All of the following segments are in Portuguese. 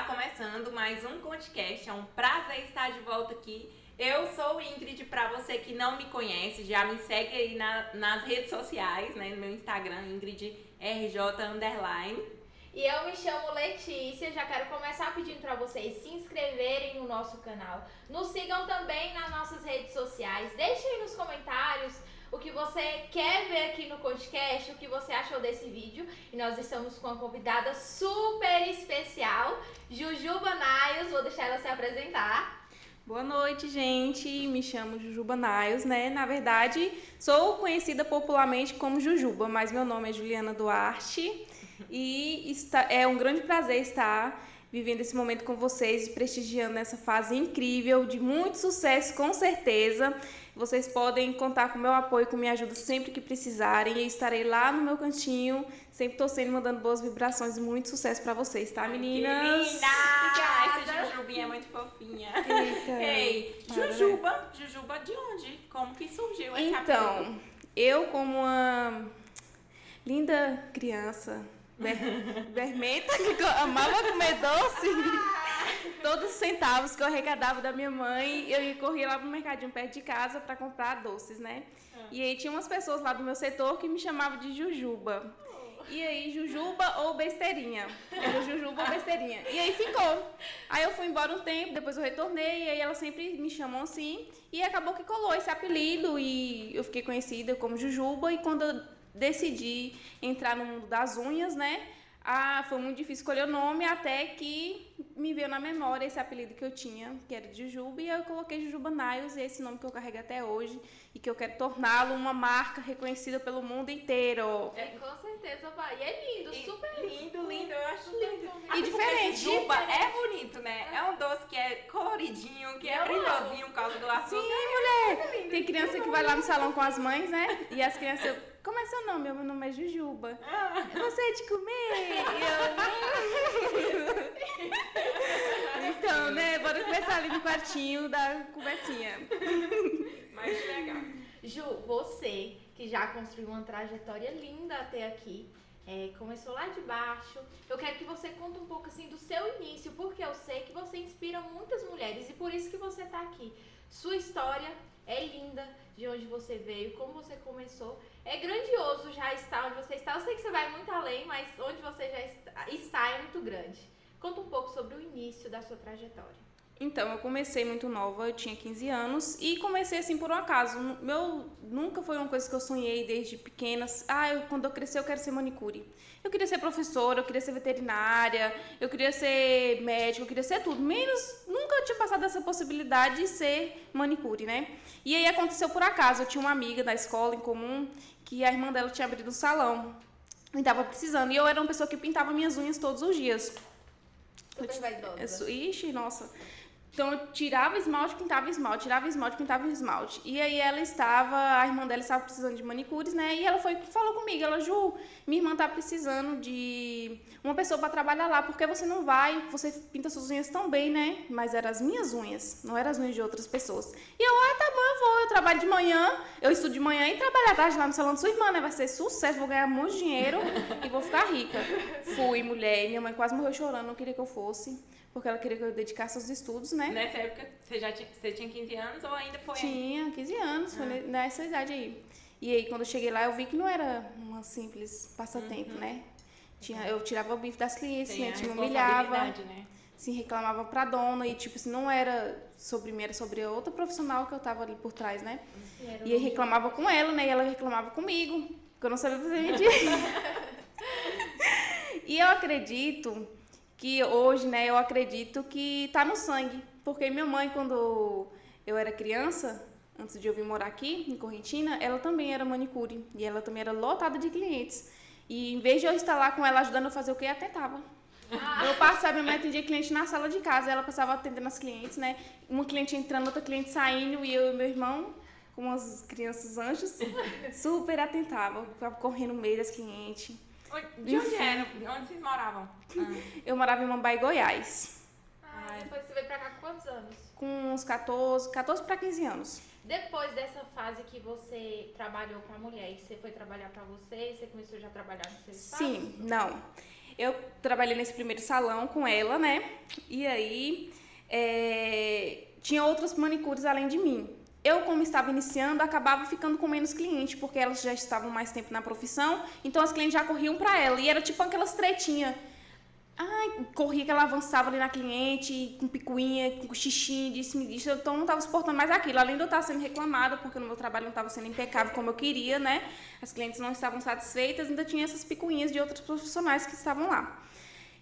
Está começando mais um podcast, é um prazer estar de volta aqui. Eu sou Ingrid, para você que não me conhece, já me segue aí nas redes sociais, né, no meu Instagram, IngridRJ_. E eu me chamo Letícia, já quero começar pedindo para vocês se inscreverem no nosso canal. Nos sigam também nas nossas redes sociais, deixem aí nos comentários o que você quer ver aqui no podcast, o que você achou desse vídeo. E nós estamos com uma convidada super especial, Jujuba Naios, vou deixar ela se apresentar. Boa noite, gente. Me chamo Jujuba Naios, né? Na verdade, sou conhecida popularmente como Jujuba, mas meu nome é Juliana Duarte e é um grande prazer estar vivendo esse momento com vocês, prestigiando essa fase incrível, de muito sucesso, com certeza. Vocês podem contar com o meu apoio, com minha ajuda sempre que precisarem. Eu estarei lá no meu cantinho, sempre torcendo, mandando boas vibrações e muito sucesso pra vocês, tá, meninas? Que linda! Essa Jujubinha é muito fofinha. Eita, Ei, Jujuba de onde? Como que surgiu esse apelido? Então, eu como uma linda criança, vermenta, que amava comer doce, todos os centavos que eu arrecadava da minha mãe, eu corria lá pro mercadinho perto de casa para comprar doces, né? E aí tinha umas pessoas lá do meu setor que me chamavam de Jujuba. E aí, Jujuba ou besteirinha. Era Jujuba ou besteirinha. E aí ficou. Aí eu fui embora um tempo, depois eu retornei, e aí elas sempre me chamam assim. E acabou que colou esse apelido e eu fiquei conhecida como Jujuba. E quando eu decidi entrar no mundo das unhas, né? Foi muito difícil escolher o nome, até que me veio na memória esse apelido que eu tinha, que era de Jujuba, e eu coloquei Jujuba Naios, e esse nome que eu carrego até hoje, e que eu quero torná-lo uma marca reconhecida pelo mundo inteiro. Com certeza, vai. E é lindo, super lindo, eu acho lindo. E diferente. Jujuba é bonito, né? É um doce que é coloridinho, que é brilhosinho por causa do açúcar. Sim, mulher! Tem criança que vai lá no salão com as mães, né? E as crianças... Como é seu nome? Meu nome é Jujuba. Você é de comer? Então, né? Bora começar ali no quartinho da conversinha. Mais legal. Ju, você que já construiu uma trajetória linda até aqui, começou lá de baixo. Eu quero que você conte um pouco assim do seu início, porque eu sei que você inspira muitas mulheres e por isso que você está aqui. Sua história é linda, de onde você veio, como você começou. É grandioso já estar onde você está. Eu sei que você vai muito além, mas onde você já está é muito grande. Conta um pouco sobre o início da sua trajetória. Então, eu comecei muito nova, eu tinha 15 anos e comecei assim por um acaso. Nunca foi uma coisa que eu sonhei desde pequena. Quando eu crescer eu quero ser manicure. Eu queria ser professora, eu queria ser veterinária, eu queria ser médica, eu queria ser tudo. Menos, nunca tinha passado essa possibilidade de ser manicure, né? E aí aconteceu por acaso, eu tinha uma amiga da escola em comum que a irmã dela tinha abrido um salão e estava precisando. E eu era uma pessoa que pintava minhas unhas todos os dias. Super vaidosa. Ixi, nossa. Então eu tirava esmalte, pintava esmalte, tirava esmalte, pintava esmalte. E aí a irmã dela estava precisando de manicures, né? E ela falou comigo, Ju, minha irmã tá precisando de uma pessoa para trabalhar lá, porque você não vai, você pinta suas unhas tão bem, né? Mas eram as minhas unhas, não eram as unhas de outras pessoas. E tá bom, eu vou, eu trabalho de manhã, eu estudo de manhã e trabalho à tarde lá no salão de sua irmã, né? Vai ser sucesso, vou ganhar muito dinheiro e vou ficar rica. Fui, mulher, minha mãe quase morreu chorando, não queria que eu fosse, porque ela queria que eu dedicasse aos estudos, né? Nessa época, você tinha 15 anos ou ainda foi? Tinha 15 anos, foi nessa idade aí. E aí, quando eu cheguei lá, eu vi que não era uma simples passatempo, né? Eu tirava o bife das clientes, a cliente me humilhava, né? assim, reclamava pra dona, e tipo assim, não era sobre mim, era sobre a outra profissional que eu tava ali por trás, né? E aí reclamava com ela, né? E ela reclamava comigo, porque eu não sabia fazer mentira. E eu acredito que hoje, né, eu acredito que tá no sangue. Porque minha mãe, quando eu era criança, antes de eu vir morar aqui, em Correntina, ela também era manicure. E ela também era lotada de clientes. E em vez de eu estar lá com ela ajudando a fazer o que, até tava. Eu passava, minha mãe atendia cliente na sala de casa, ela passava atendendo as clientes, né? Uma cliente entrando, outra cliente saindo, e eu e meu irmão, como as crianças anjos, super atentava. Ficava correndo no meio das clientes. De onde era? Onde vocês moravam? Eu morava em Mambaí, Goiás. Depois você veio pra cá com quantos anos? Com uns 14 para 15 anos. Depois dessa fase que você trabalhou com a mulher, e você foi trabalhar pra você começou já a trabalhar no seu espaço? Sim, não. eu trabalhei nesse primeiro salão com ela, né? E aí tinha outras manicures além de mim. Eu, como estava iniciando, acabava ficando com menos cliente, porque elas já estavam mais tempo na profissão, então as clientes já corriam pra ela. E era tipo aquelas tretinhas. Ai, corria que ela avançava ali na cliente, com picuinha, com xixi, disse, me disse. Então eu não estava suportando mais aquilo. Além de eu estar sendo reclamada, porque no meu trabalho não estava sendo impecável como eu queria, né? As clientes não estavam satisfeitas, ainda tinha essas picuinhas de outros profissionais que estavam lá.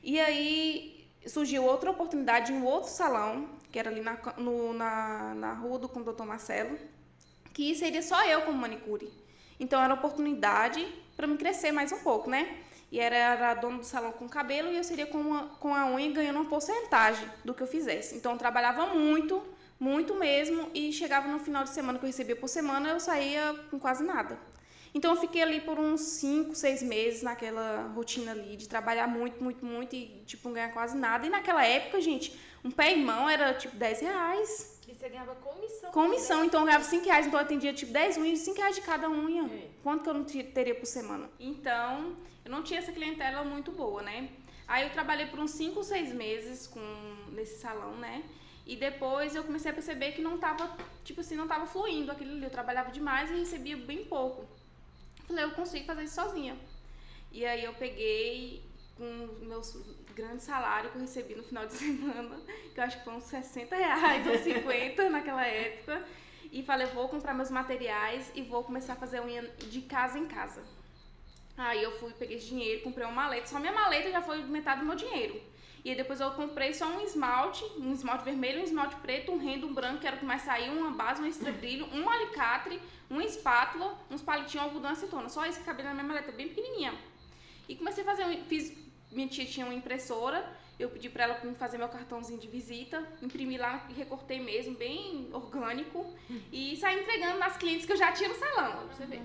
E aí surgiu outra oportunidade em um outro salão, que era ali na rua do com o Dr. Marcelo, que seria só eu como manicure. Então era oportunidade para me crescer mais um pouco, né? E era dona do salão com cabelo e eu seria com a unha ganhando uma porcentagem do que eu fizesse. Então eu trabalhava muito, muito mesmo, e chegava no final de semana que eu recebia por semana, eu saía com quase nada. Então eu fiquei ali por uns 5, 6 meses naquela rotina ali de trabalhar muito, muito, muito e tipo não ganhar quase nada. E naquela época, gente, um pé e mão era tipo R$10. E você ganhava comissão? Comissão, então eu ganhava R$5, então eu atendia tipo 10 unhas, R$5 de cada unha. Quanto que eu não teria por semana? Então, eu não tinha essa clientela muito boa, né? Aí eu trabalhei por uns 5 ou 6 meses nesse salão, né? E depois eu comecei a perceber que não tava, tipo assim, não tava fluindo aquilo ali. Eu trabalhava demais e recebia bem pouco. Falei, eu consigo fazer isso sozinha. E aí eu peguei com o meu grande salário que eu recebi no final de semana, que eu acho que foi uns R$60 ou 50 naquela época, e falei, vou comprar meus materiais e vou começar a fazer unha de casa em casa. Aí eu fui, peguei esse dinheiro, comprei uma maleta, só minha maleta já foi metade do meu dinheiro. E aí depois eu comprei só um esmalte vermelho, um esmalte preto, um rendo, um branco, que era o que mais saiu, uma base, um estrebrilho, um alicate, uma espátula, uns palitinhos, algodão e acetona. Só isso que cabia na minha maleta, bem pequenininha. E comecei a fazer, minha tia tinha uma impressora, eu pedi pra ela me fazer meu cartãozinho de visita, imprimi lá e recortei mesmo, bem orgânico, e saí entregando nas clientes que eu já tinha no salão, pra você ver.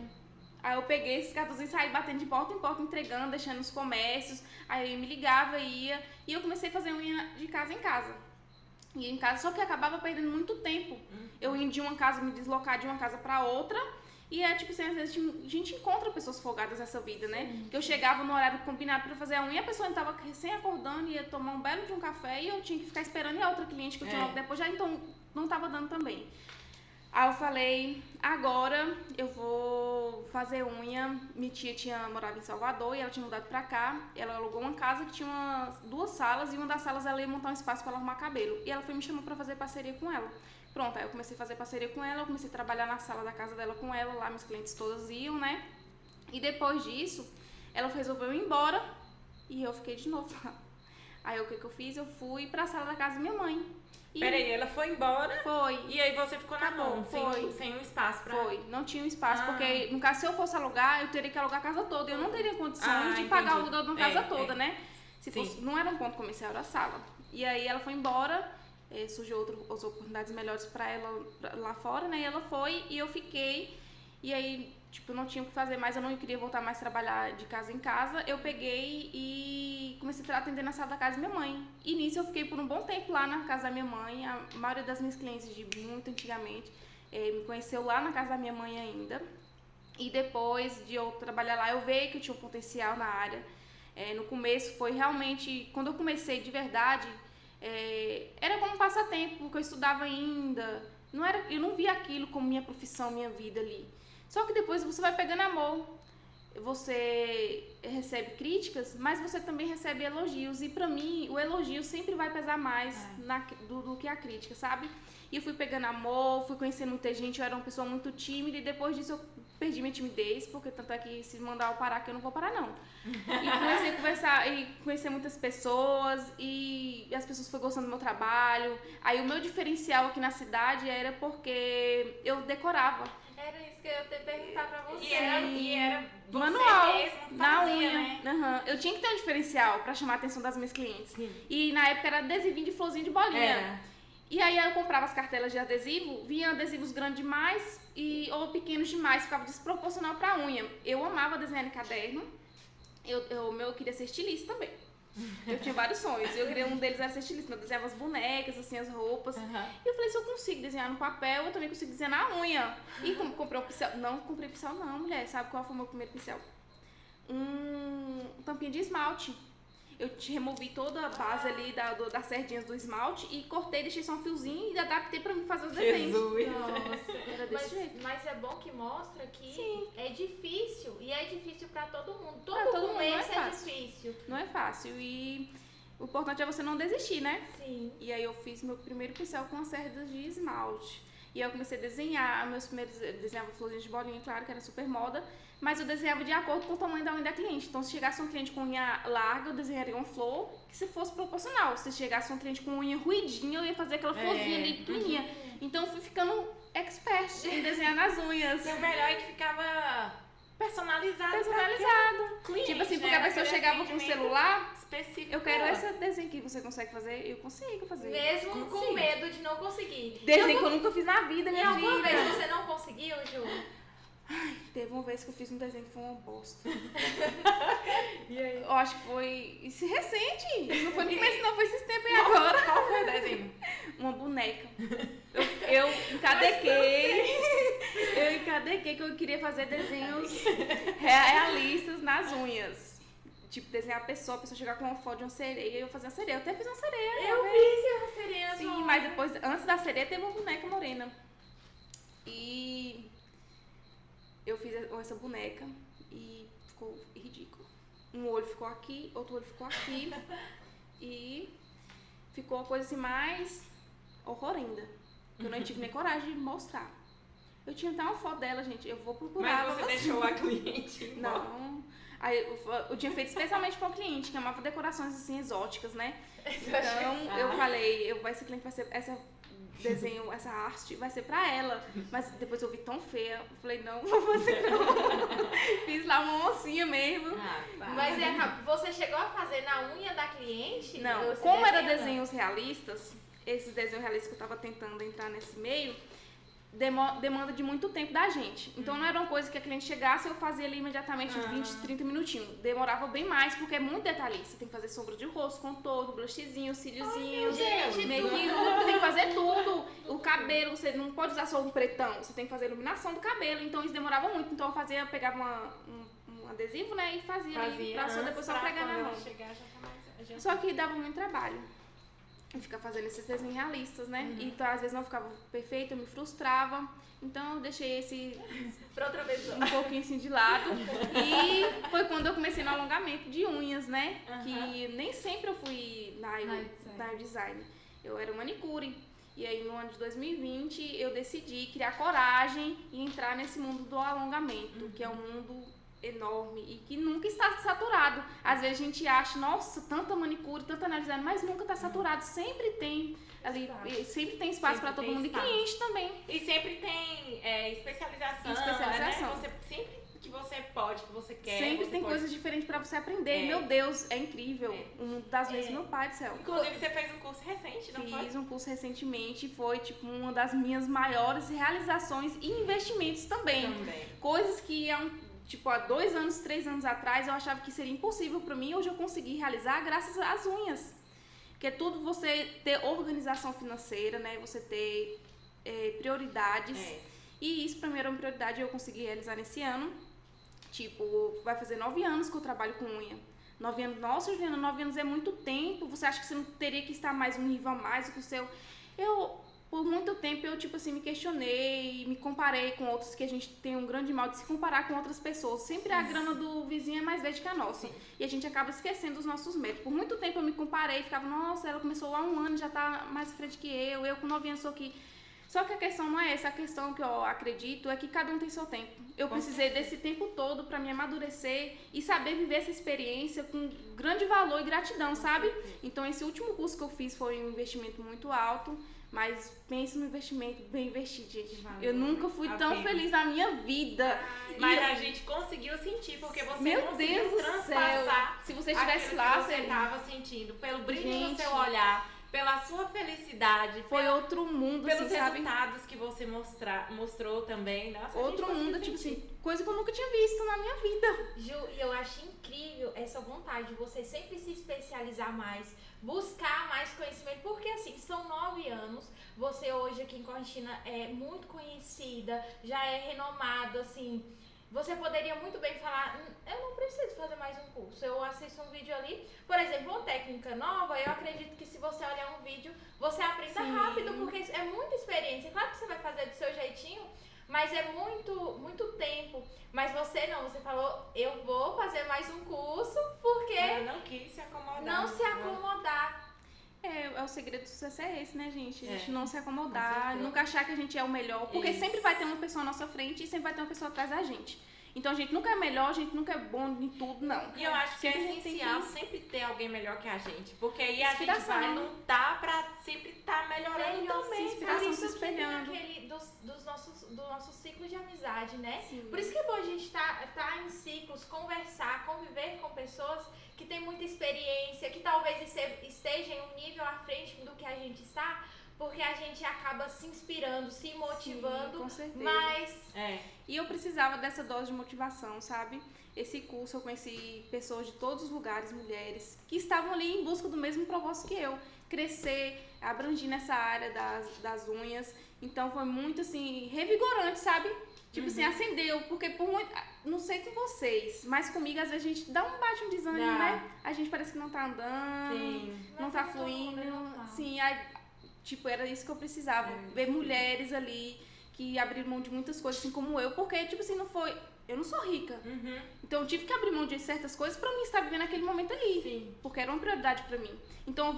Aí eu peguei esses cartãozinhos e saí batendo de porta em porta, entregando, deixando nos comércios. Aí eu me ligava, ia, e eu comecei a fazer unha de casa em casa. Ia em casa, só que eu acabava perdendo muito tempo. Eu ia de uma casa, me deslocar de uma casa pra outra. E é tipo assim, às vezes a gente encontra pessoas folgadas nessa vida, né? Que eu chegava no horário combinado pra fazer a unha, a pessoa tava recém acordando, ia tomar um belo de um café e eu tinha que ficar esperando, e a outra cliente que eu tinha logo depois já, então não tava dando também. Aí eu falei, agora eu vou fazer unha. Minha tia morava em Salvador e ela tinha mudado pra cá. Ela alugou uma casa que tinha duas salas, e uma das salas ela ia montar um espaço pra ela arrumar cabelo. E ela foi me chamar pra fazer parceria com ela. Pronto, aí eu comecei a fazer parceria com ela, eu comecei a trabalhar na sala da casa dela com ela, lá meus clientes todas iam, né? E depois disso, ela resolveu ir embora e eu fiquei de novo lá. Aí o que eu fiz? Eu fui pra sala da casa da minha mãe. Peraí, ela foi embora? Foi. E aí você ficou na mão, Foi. sem um espaço pra... Foi, não tinha um espaço, porque no caso, se eu fosse alugar, eu teria que alugar a casa toda. Eu não teria condições de pagar o aluguel de uma casa toda, né? Se fosse, não era um ponto comercial, era a sala. E aí ela foi embora, surgiu outras oportunidades melhores pra ela lá fora, né? E ela foi e eu fiquei. E aí, tipo, não tinha o que fazer mais, eu não queria voltar mais a trabalhar de casa em casa. Eu peguei e comecei a atender na sala da casa da minha mãe. E nisso eu fiquei por um bom tempo lá na casa da minha mãe. A maioria das minhas clientes de muito antigamente me conheceu lá na casa da minha mãe ainda. E depois de eu trabalhar lá, eu vi que eu tinha um potencial na área. No começo foi realmente, quando eu comecei de verdade, era como um passatempo, porque eu estudava ainda. Eu não via aquilo como minha profissão, minha vida ali. Só que depois você vai pegando amor, você recebe críticas, mas você também recebe elogios. E pra mim, o elogio sempre vai pesar mais do que a crítica, sabe? E eu fui pegando amor, fui conhecendo muita gente, eu era uma pessoa muito tímida, e depois disso eu perdi minha timidez, porque tanto é que se mandar eu parar, que eu não vou parar não. E comecei a conversar e conhecer muitas pessoas, e as pessoas foram gostando do meu trabalho. Aí o meu diferencial aqui na cidade era porque eu decorava. Era isso que eu ia te perguntar pra você. E era você manual, mesmo fazia, na unha. né? Uhum. Eu tinha que ter um diferencial pra chamar a atenção das minhas clientes. Sim. E na época era adesivinho de florzinha de bolinha. E aí eu comprava as cartelas de adesivo, vinha adesivos grandes demais ou pequenos demais, ficava desproporcional pra unha. Eu amava desenhar em caderno, eu queria ser estilista também. Eu tinha vários sonhos, um deles era ser estilista, eu desenhava as bonecas, assim, as roupas. E eu falei, se eu consigo desenhar no papel, eu também consigo desenhar na unha. E comprei um pincel, não comprei pincel não, mulher, sabe qual foi o meu primeiro pincel? Um tampinha de esmalte. eu removi toda a base ali das sardinhas do esmalte e cortei, deixei só um fiozinho e adaptei pra mim fazer os desenhos. Jesus. Nossa, Era desse jeito. mas é bom que mostra que Sim. é difícil. E é difícil pra todo mundo. Pra todo mundo não é começo é fácil. difícil. Não é fácil e o importante é você não desistir, né? Sim. E aí eu fiz meu primeiro pincel com as cerdas de esmalte. E aí eu comecei a desenhar, eu desenhava florzinhas de bolinha, claro que era super moda, mas eu desenhava de acordo com o tamanho da unha da cliente. Então se chegasse um cliente com unha larga, eu desenharia uma flor que se fosse proporcional. Se chegasse um cliente com unha ruidinha, eu ia fazer aquela florzinha ali pequenininha. Então eu fui ficando expert em desenhar nas unhas. E o melhor é que ficava personalizado. Cliente, Tipo assim, porque né? a pessoa Aquele chegava com o atendimento celular, específico. eu quero esse desenho que você consegue fazer, eu consigo fazer. Mesmo com Consigo. medo de não conseguir. Desenho que eu nunca fiz na vida, E minha alguma vida. vez você não conseguiu, Ju? Teve uma vez que eu fiz um desenho que foi uma bosta. E aí? Eu acho que foi isso recente. Isso não foi no começo, não, foi esses tempos aí agora. Qual foi o desenho? Uma boneca. Eu encadequei. Eu encadequei que eu queria fazer desenhos realistas nas unhas. Tipo, desenhar a pessoa chegar com uma foto de uma sereia e eu fazer uma sereia. Eu até fiz uma sereia. Eu fiz a sereia. Sim, mas depois, antes da sereia, teve uma boneca morena. E eu fiz essa boneca e ficou ridículo. Um olho ficou aqui, outro olho ficou aqui. E ficou a coisa assim mais horrorenda. Que eu não tive nem coragem de mostrar. Eu tinha até uma foto dela, gente. Eu vou procurar. Mas você deixou a cliente embora. Não. Aí eu tinha feito especialmente para um cliente que amava decorações assim exóticas, né? Então eu falei, esse cliente vai ser essa desenho, essa arte vai ser pra ela. Mas depois eu vi tão feia, eu falei, não vou fazer não. Fiz lá uma oncinha mesmo. Mas você chegou a fazer na unha da cliente? Não, Esse como era desenho, desenhos realistas, esses desenhos realistas que eu tava tentando entrar nesse meio, demanda de muito tempo da gente. Então não era uma coisa que a cliente chegasse e eu fazia ali imediatamente 20, 30 minutinhos. Demorava bem mais, porque é muito detalhista. Tem que fazer sombra de rosto, contorno, blushzinho, cíliozinho, make-up, tem que fazer tudo. O cabelo, você não pode usar só um pretão, você tem que fazer a iluminação do cabelo. Então isso demorava muito. Então eu pegava um adesivo, né, e fazia ali pra só depois só pregar na mão. Só que dava muito trabalho. E ficar fazendo esses desenhos realistas, né? E então, às vezes não ficava perfeito, eu me frustrava. Então eu deixei esse pra outra pessoa. um pouquinho assim de lado. E foi quando eu comecei no alongamento de unhas, né? Que nem sempre eu fui na design. Eu era manicure. E aí no ano de 2020 eu decidi criar coragem e entrar nesse mundo do alongamento, que é um mundo enorme e que nunca está saturado. Às vezes a gente acha, nossa, tanta manicure, tanta design, mas nunca está saturado. Sempre tem ali, sempre tem espaço para todo mundo espaço. E cliente também. E sempre tem especialização. Né? Você, sempre que você pode, que você quer. Sempre tem coisas diferentes para você aprender. Meu Deus, é incrível. Um das vezes, meu pai do céu. Inclusive, você fez um curso recente, não foi? Fiz um curso recentemente e foi, tipo, uma das minhas maiores realizações e investimentos também. Coisas que há 2 anos, 3 anos atrás, eu achava que seria impossível para mim. Hoje eu consegui realizar graças às unhas. Que é tudo você ter organização financeira, né? Você ter prioridades. E isso para mim era uma prioridade e eu consegui realizar nesse ano. Tipo, vai fazer 9 anos que eu trabalho com unha. 9 anos, nossa, Juliana, 9 anos é muito tempo. Você acha que você não teria que estar mais um nível a mais do que o seu? Por muito tempo eu, tipo assim, me questionei, me comparei com outros, que a gente tem um grande mal de se comparar com outras pessoas. Sempre a grama do vizinho é mais verde que a nossa. E a gente acaba esquecendo os nossos méritos. Por muito tempo eu me comparei, ficava, nossa, ela começou há 1 ano e já tá mais à frente que eu com 9 anos sou aqui. Só que a questão não é essa, a questão que eu acredito é que cada um tem seu tempo. Eu precisei desse tempo todo para me amadurecer e saber viver essa experiência com grande valor e gratidão, sabe? Então esse último curso que eu fiz foi um investimento muito alto, mas pense no investimento bem investido, gente. Eu nunca fui tão feliz na minha vida. Mas a gente conseguiu sentir, porque você Meu conseguiu Deus do transpassar. céu. Se você estivesse lá, você estava sentindo, pelo brilho do seu Gente. olhar, pela sua felicidade, foi outro mundo, pelos assim, sabe? resultados que você mostrou também. Nossa, Outro mundo, tipo assim, coisa que eu nunca tinha visto na minha vida. Ju, e eu acho incrível essa vontade de você sempre se especializar mais, buscar mais conhecimento, porque assim, são 9 anos, você hoje aqui em Correntina é muito conhecida, já é renomado, assim, você poderia muito bem falar, eu não preciso fazer mais um curso, eu assisto um vídeo ali. Por exemplo, uma técnica nova, eu acredito que se você olhar um vídeo, você aprenda rápido, porque é muita experiência. Claro que você vai fazer do seu jeitinho, mas é muito tempo. Mas você não, você falou, eu vou fazer mais um curso, porque... Eu não quis se acomodar. Não se acomodar. O segredo do sucesso é esse, né, gente? A gente não se Com acomodar, certeza. nunca achar que a gente é o melhor, porque Isso. sempre vai ter uma pessoa à nossa frente e sempre vai ter uma pessoa atrás da gente. Então a gente nunca é melhor, a gente nunca é bom em tudo, não. E eu acho que é Sempre tem essencial que- sempre ter alguém melhor que a gente. Porque aí a gente Inspiração. vai lutar pra sempre estar melhorando Melhor também. se inspiração, Por isso se que tem espelhando. aquele do nosso ciclo de amizade, né? Sim. Por isso que é bom a gente tá em ciclos, conversar, conviver com pessoas que têm muita experiência, que talvez estejam em um nível à frente do que a gente está, porque a gente acaba se inspirando, se motivando, Sim, com certeza. mas E eu precisava dessa dose de motivação, sabe? Esse curso eu conheci pessoas de todos os lugares, mulheres, que estavam ali em busca do mesmo propósito que eu. Crescer, abranger nessa área das unhas. Então foi muito, assim, revigorante, sabe? Tipo assim, acendeu. Porque por muito... Não sei com vocês, mas comigo às vezes a gente dá um desânimo, Dá. né? A gente parece que não tá andando, Sim. não Mas tá é todo mundo, fluindo. não tá. Sim, tipo, era isso que eu precisava. Ver mulheres ali que abriram mão de muitas coisas, assim como eu. Porque, tipo assim, não foi... Eu não sou rica. Uhum. Então eu tive que abrir mão de certas coisas pra mim estar vivendo aquele momento ali. Sim. Porque era uma prioridade pra mim. Então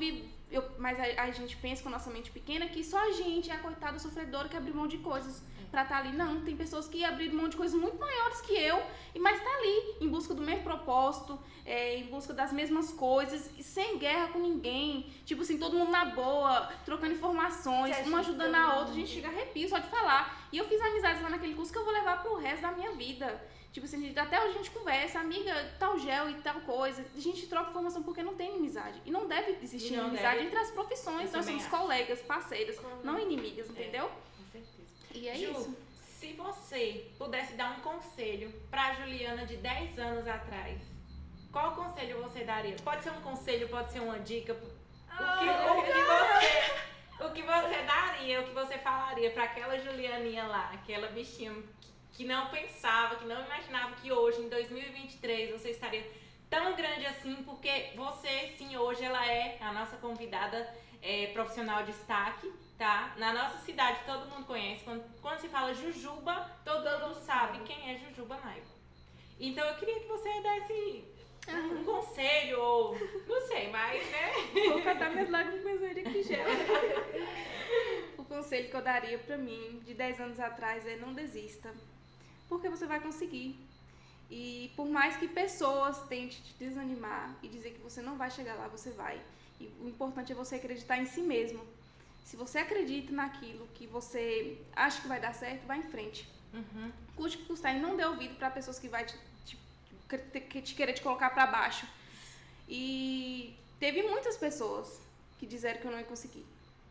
mas a gente pensa com a nossa mente pequena que só a gente é a coitada sofredora que abriu mão de coisas pra estar ali. Não, tem pessoas que abriram mão de coisas muito maiores que eu, mas tá ali, em busca do mesmo propósito, em busca das mesmas coisas, e sem guerra com ninguém. Tipo assim, todo mundo na boa, trocando informações, Se uma ajudando a ajudando. outra. A gente chega a arrepio só de falar. E eu fiz amizades lá naquele curso que eu vou levar pro resto da minha vida. Tipo assim, até hoje a gente conversa, amiga, tal gel e tal coisa. A gente troca informação porque não tem inimizade. E não deve existir E não inimizade deve. entre as profissões. Eu Nós também somos acho. colegas, parceiras, não inimigas, entendeu? Com certeza. E é Ju, isso. se você pudesse dar um conselho pra Juliana de 10 anos atrás, qual conselho você daria? Pode ser um conselho, pode ser uma dica. O que você daria, o que você falaria pra aquela Julianinha lá, aquela bichinha que não pensava, que não imaginava que hoje, em 2023, você estaria tão grande assim, porque você, sim, hoje ela é a nossa convidada profissional de destaque, tá? Na nossa cidade todo mundo conhece. Quando se fala Jujuba, todo mundo sabe quem é Jujuba Naiva. Então eu queria que você desse um conselho, ou não sei, mas, né? Vou catar minhas lágrimas com de que gel. O conselho que eu daria pra mim, de 10 anos atrás, é não desista. Porque você vai conseguir. E por mais que pessoas tentem te desanimar e dizer que você não vai chegar lá, você vai. E o importante é você acreditar em si mesmo. Se você acredita naquilo que você acha que vai dar certo, vai em frente. Uhum. Custe que custar e não dê ouvido para pessoas que vai te querer te colocar para baixo. E teve muitas pessoas que disseram que eu não ia conseguir.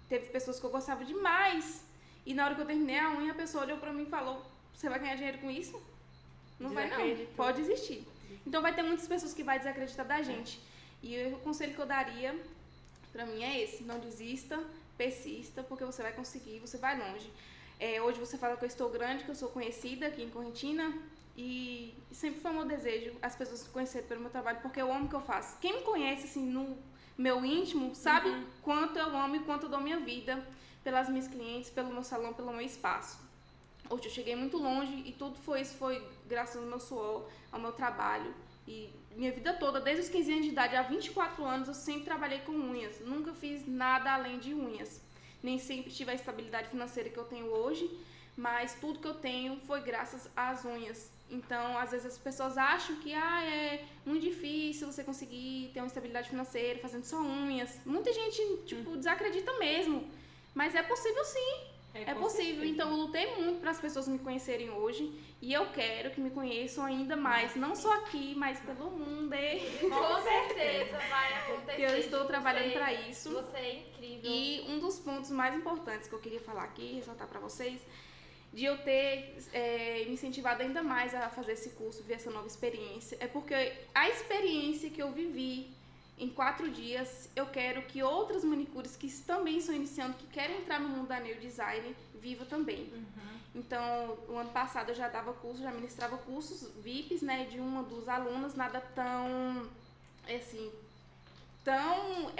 Teve pessoas que eu gostava demais. E na hora que eu terminei a unha, a pessoa olhou pra mim e falou: você vai ganhar dinheiro com isso? Não vai não, Desacreditou. pode desistir. Então vai ter muitas pessoas que vai desacreditar da gente. E o conselho que eu daria pra mim é esse: não desista, persista, porque você vai conseguir, você vai longe. Hoje você fala que eu estou grande, que eu sou conhecida aqui em Correntina, e sempre foi o meu desejo as pessoas me conhecerem pelo meu trabalho, porque eu amo o que eu faço. Quem me conhece assim no meu íntimo sabe quanto eu amo e quanto eu dou minha vida pelas minhas clientes, pelo meu salão, pelo meu espaço. Hoje eu cheguei muito longe e tudo foi graças ao meu suor, ao meu trabalho. E minha vida toda, desde os 15 anos de idade, há 24 anos, eu sempre trabalhei com unhas. Nunca fiz nada além de unhas. Nem sempre tive a estabilidade financeira que eu tenho hoje, mas tudo que eu tenho foi graças às unhas. Então, às vezes as pessoas acham que é muito difícil você conseguir ter uma estabilidade financeira fazendo só unhas. Muita gente, desacredita mesmo. Mas é possível sim. É possível. Então, eu lutei muito para as pessoas me conhecerem hoje. E eu quero que me conheçam ainda mais. Não só aqui, mas pelo mundo. Com certeza vai acontecer. Que eu estou trabalhando para isso. Você é incrível. E um dos pontos mais importantes que eu queria falar aqui, ressaltar para vocês, de eu ter me incentivado ainda mais a fazer esse curso, ver essa nova experiência, é porque a experiência que eu vivi em 4 dias, eu quero que outras manicures que também estão iniciando, que querem entrar no mundo da nail design, vivam também. Então, o ano passado eu já dava curso, já ministrava cursos VIPs, né, de uma, 2 alunas, nada tão, assim, tão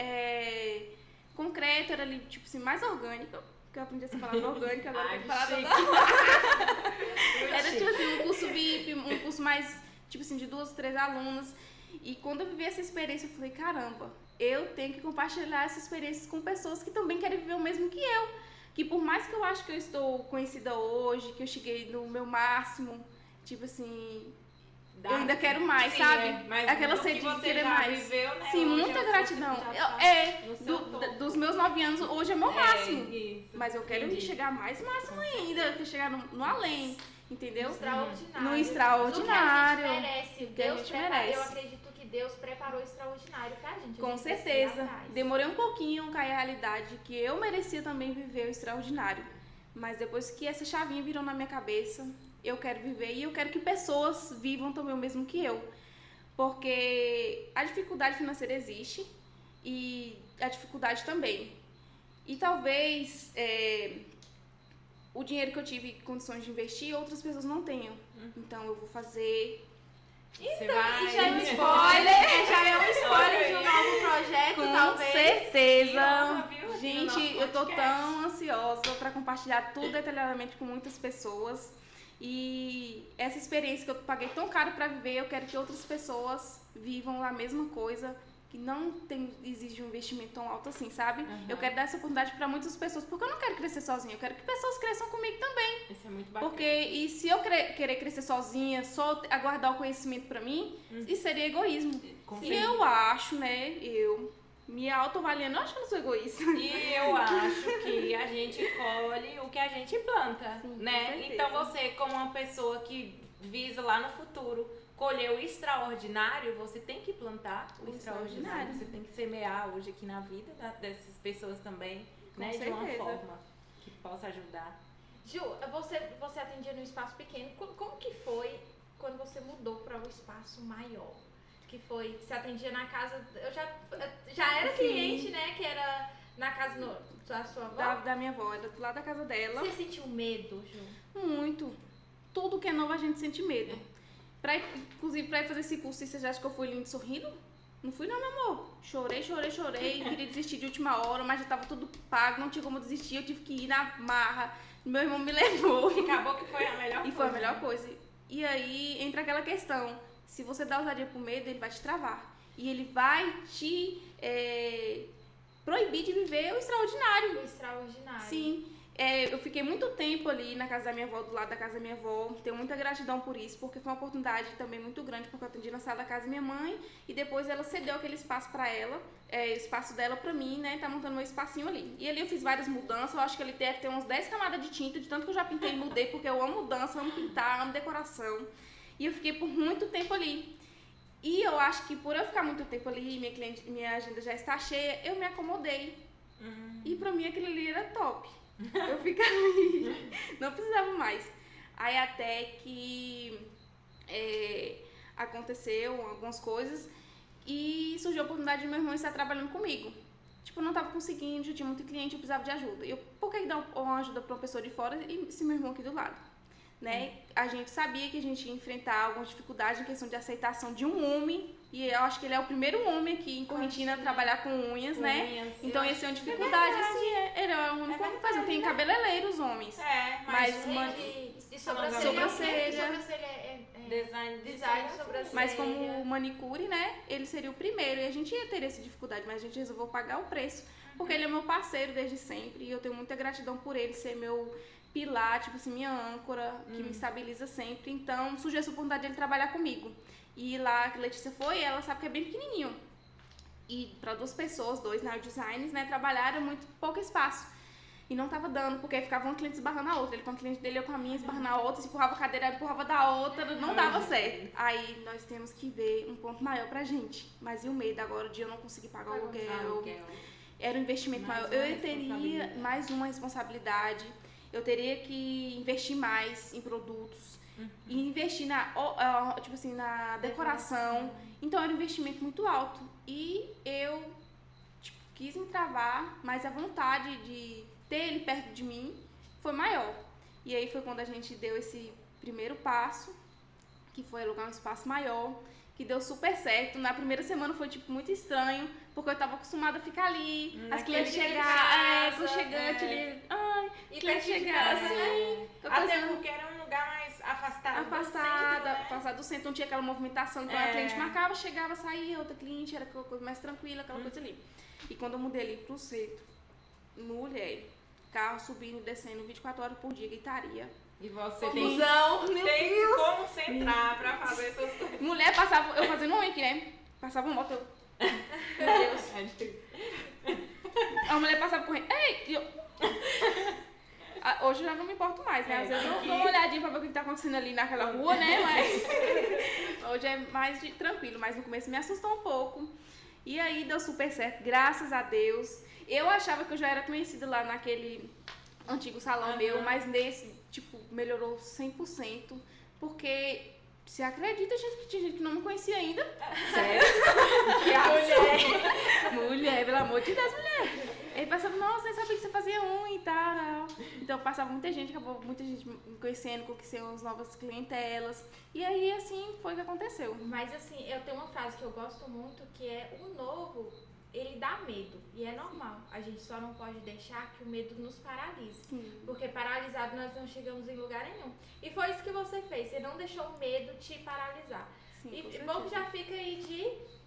concreto, era ali, tipo assim, mais orgânica, que eu aprendi essa palavra orgânica, agora tem que falar Era, tipo assim, um curso VIP, um curso mais, tipo assim, de 2, 3 alunas. E quando eu vivi essa experiência, eu falei, caramba, eu tenho que compartilhar essa experiência com pessoas que também querem viver o mesmo que eu. Que por mais que eu acho que eu estou conhecida hoje, que eu cheguei no meu máximo, tipo assim, eu ainda quero mais, sim, sabe? Mas aquela do sede que de você querer já mais. viveu, né? Sim, Hoje muita é o que gratidão. você já tá no seu topo. Dos meus 9 anos, hoje é meu máximo. Isso. Mas eu quero Entendi. chegar mais máximo ainda, eu quero chegar no além, entendeu? Extraordinário. No extraordinário. Do que a gente merece. Do que a gente merece. Eu acredito que Deus preparou o extraordinário pra gente. Com certeza. Demorei um pouquinho a cair a realidade que eu merecia também viver o extraordinário. Mas depois que essa chavinha virou na minha cabeça, eu quero viver e eu quero que pessoas vivam também o mesmo que eu. Porque a dificuldade financeira existe e a dificuldade também. E talvez o dinheiro que eu tive condições de investir, outras pessoas não tenham. Então eu vou fazer. Você vai... Já é um spoiler, já é um spoiler de um novo projeto, Com talvez. certeza. Que honra, viu, aqui no Gente, nosso eu tô podcast. tão ansiosa para compartilhar tudo detalhadamente com muitas pessoas. E essa experiência que eu paguei tão caro para viver, eu quero que outras pessoas vivam a mesma coisa, que não exige um investimento tão alto assim, sabe? Eu quero dar essa oportunidade para muitas pessoas, porque eu não quero crescer sozinha, eu quero que pessoas cresçam comigo também. Isso é muito bacana. Porque, e se eu querer crescer sozinha, só aguardar o conhecimento pra mim, isso seria egoísmo. Com E eu acho, né, me autoavaliando, eu acho que eu não sou egoísta. E eu acho que a gente colhe o que a gente planta, Sim, com né? certeza. Então você, como uma pessoa que visa lá no futuro colher o extraordinário, você tem que plantar o extraordinário. Você tem que semear hoje aqui na vida dessas pessoas também, né? De uma certeza. forma que possa ajudar. Ju, você atendia num espaço pequeno. Como que foi quando você mudou para um espaço maior? Que foi, você atendia na casa, eu já era Sim. cliente, né? Que era na casa da sua avó. Da minha avó, era do lado da casa dela. Você sentiu medo, Ju? Muito. Tudo que é novo a gente sente medo. Inclusive, pra ir fazer esse curso, você já acha que eu fui lindo sorrindo? Não fui não, meu amor. Chorei. Queria desistir de última hora, mas já tava tudo pago, não tinha como desistir. Eu tive que ir na marra. Meu irmão me levou. E acabou que foi a melhor coisa. E foi a melhor coisa. E aí entra aquela questão. Se você dá ousadia pro medo, ele vai te travar. E ele vai te proibir de viver o extraordinário. O extraordinário. Sim. Eu fiquei muito tempo ali na casa da minha avó, do lado da casa da minha avó. Tenho muita gratidão por isso, porque foi uma oportunidade também muito grande, porque eu atendi na sala da casa da minha mãe e depois ela cedeu aquele espaço pra ela, o espaço dela pra mim, né? Tá montando meu espacinho ali. E ali eu fiz várias mudanças, eu acho que ele deve ter uns 10 camadas de tinta, de tanto que eu já pintei e mudei, porque eu amo mudança, amo pintar, amo decoração. E eu fiquei por muito tempo ali. E eu acho que por eu ficar muito tempo ali, minha agenda já está cheia, eu me acomodei. E pra mim aquilo ali era top. Eu ficava ali, não precisava mais. Aí até que aconteceu algumas coisas e surgiu a oportunidade de meu irmão estar trabalhando comigo. Tipo, eu não tava conseguindo, já tinha muito cliente, eu precisava de ajuda. E eu, por que dar uma ajuda pra uma pessoa de fora e se meu irmão aqui do lado? Né? A gente sabia que a gente ia enfrentar algumas dificuldades em questão de aceitação de um homem. E eu acho que ele é o primeiro homem aqui em Correntina a trabalhar com unhas, né? Então ia ser uma dificuldade, assim, ele é o único homem que faz. Não tem cabeleireiro os homens. Mas De sobrancelha. Sobrancelha. design de sobrancelha. Mas como manicure, né, ele seria o primeiro. E a gente ia ter essa dificuldade, mas a gente resolveu pagar o preço. Porque ele é meu parceiro desde sempre. E eu tenho muita gratidão por ele ser meu pilar, tipo assim, minha âncora, que me estabiliza sempre. Então, surgiu essa oportunidade de ele trabalhar comigo. E lá que a Letícia foi, ela sabe que é bem pequenininho. E para 2 pessoas, 2 nail designers, né, trabalharam muito pouco espaço. E não tava dando, porque ficava uma cliente esbarrando a outra. Ele com a cliente dele, eu com a minha, esbarrando a outra, se empurrava a cadeira, empurrava da outra, não dava certo. Aí nós temos que ver um ponto maior pra gente. Mas e o medo agora de eu não conseguir pagar o aluguel? Era um investimento maior. Eu teria mais uma responsabilidade. Eu teria que investir mais em produtos. e investir tipo assim, na decoração. Então era um investimento muito alto. E eu tipo, quis me travar, mas a vontade de ter ele perto de mim foi maior. E aí foi quando a gente deu esse primeiro passo, que foi alugar um espaço maior, que deu super certo. Na primeira semana foi, tipo, muito estranho, porque eu tava acostumada a ficar ali, as clientes chegar, aconchegante ali, ai, E cliente pertinho de chegar, casa, assim, Até porque era um lugar mais afastado afastada do centro, não tinha aquela movimentação, então a cliente marcava, chegava, saía, outra cliente, era aquela coisa mais tranquila, aquela coisa ali. E quando eu mudei ali pro centro, mulher, carro subindo e descendo 24 horas por dia, gritaria. E você tem Confusão. que concentrar pra fazer essas coisas. Mulher passava, eu fazendo um aqui, né? Passava uma moto, eu... Meu Deus. É difícil. A mulher passava correndo. Ei! E eu... Hoje eu já não me importo mais, né? Às vezes eu dou uma olhadinha pra ver o que tá acontecendo ali naquela rua, né? Mas hoje é mais tranquilo, mas no começo me assustou um pouco. E aí deu super certo, graças a Deus. Eu achava que eu já era conhecida lá naquele antigo salão meu, mas nesse, tipo, melhorou 100%, porque você acredita, gente, que tinha gente que não me conhecia ainda? Sério? Mulher, pelo amor de Deus, mulher. Aí passava, nossa, eu sabia que você fazia e tal. Então passava muita gente, acabou muita gente me conhecendo, conhecendo as novas clientelas. E aí, assim, foi o que aconteceu. Mas assim, eu tenho uma frase que eu gosto muito, que é o novo, ele dá medo. E é normal. A gente só não pode deixar que o medo nos paralise. Sim. Porque paralisado nós não chegamos em lugar nenhum. E foi isso que você fez. Você não deixou o medo te paralisar. Sim, com E certeza. bom que já fica aí de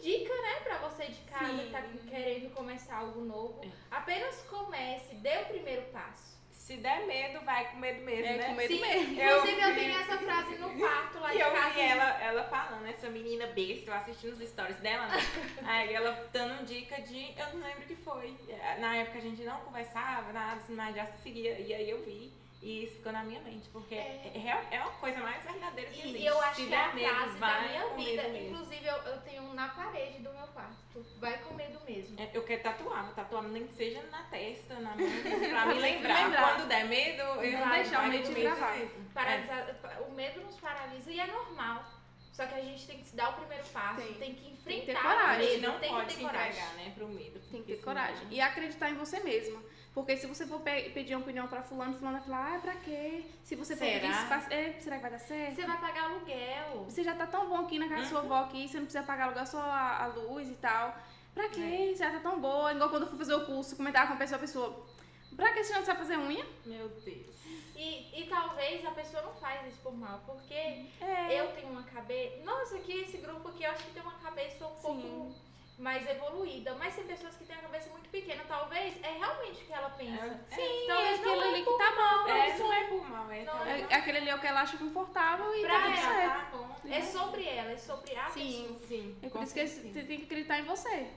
dica, né, pra você de casa Sim. que tá querendo começar algo novo. Apenas comece, dê o primeiro passo. Se der medo, vai com medo mesmo, É, né? com medo Sim, mesmo. inclusive eu tenho essa frase no quarto lá E de eu casa. vi ela falando, essa menina besta, eu assistindo os stories dela, né? Aí ela dando dica de, eu não lembro o que foi. Na época a gente não conversava, nada, mas já se seguia. E aí eu vi. E isso ficou na minha mente, porque é uma coisa mais verdadeira que existe. E eu acho Se que é a der medo, frase da vai minha com vida. medo mesmo. Inclusive, eu tenho um na parede do meu quarto. Vai com medo mesmo. Eu quero tatuar, vou tatuar nem que seja na testa, na mão, pra me Sempre lembrar. lembrar. Quando der medo, eu Não deixar o medo com te travar. mesmo. O medo nos paralisa e é normal. Só que a gente tem que dar o primeiro passo, tem que enfrentar ter coragem. A gente o medo, não tem pode que se ter coragem. entregar, né, pro medo. Tem que porque ter coragem. senão- E acreditar em você mesma. Porque se você for pedir uma opinião pra fulano vai falar, pra quê? Se você for Será? pedir, será que vai dar certo? Você vai pagar aluguel. Você já tá tão bom aqui na casa da sua avó aqui, você não precisa pagar aluguel, só a luz e tal. Pra quê? Você já tá tão boa. Igual quando eu fui fazer o curso, comentava com a pessoa, pra que você não sabe fazer unha? Meu Deus. E talvez a pessoa não faz isso por mal, porque É. eu tenho uma cabeça... Nossa, aqui esse grupo aqui, eu acho que tem uma cabeça um pouco mais evoluída, mas tem pessoas que têm uma cabeça muito pequena, talvez é realmente o que ela pensa. Sim, talvez é aquilo não ali por que tá bom. Não é por mal, é Não, talvez. Aquele ali é o que ela acha confortável e Pra tá tudo ela, certo. Tá bom. É sobre ela, é sobre a Sim. pessoa. Sim. É por com isso que certeza. você tem que acreditar em você.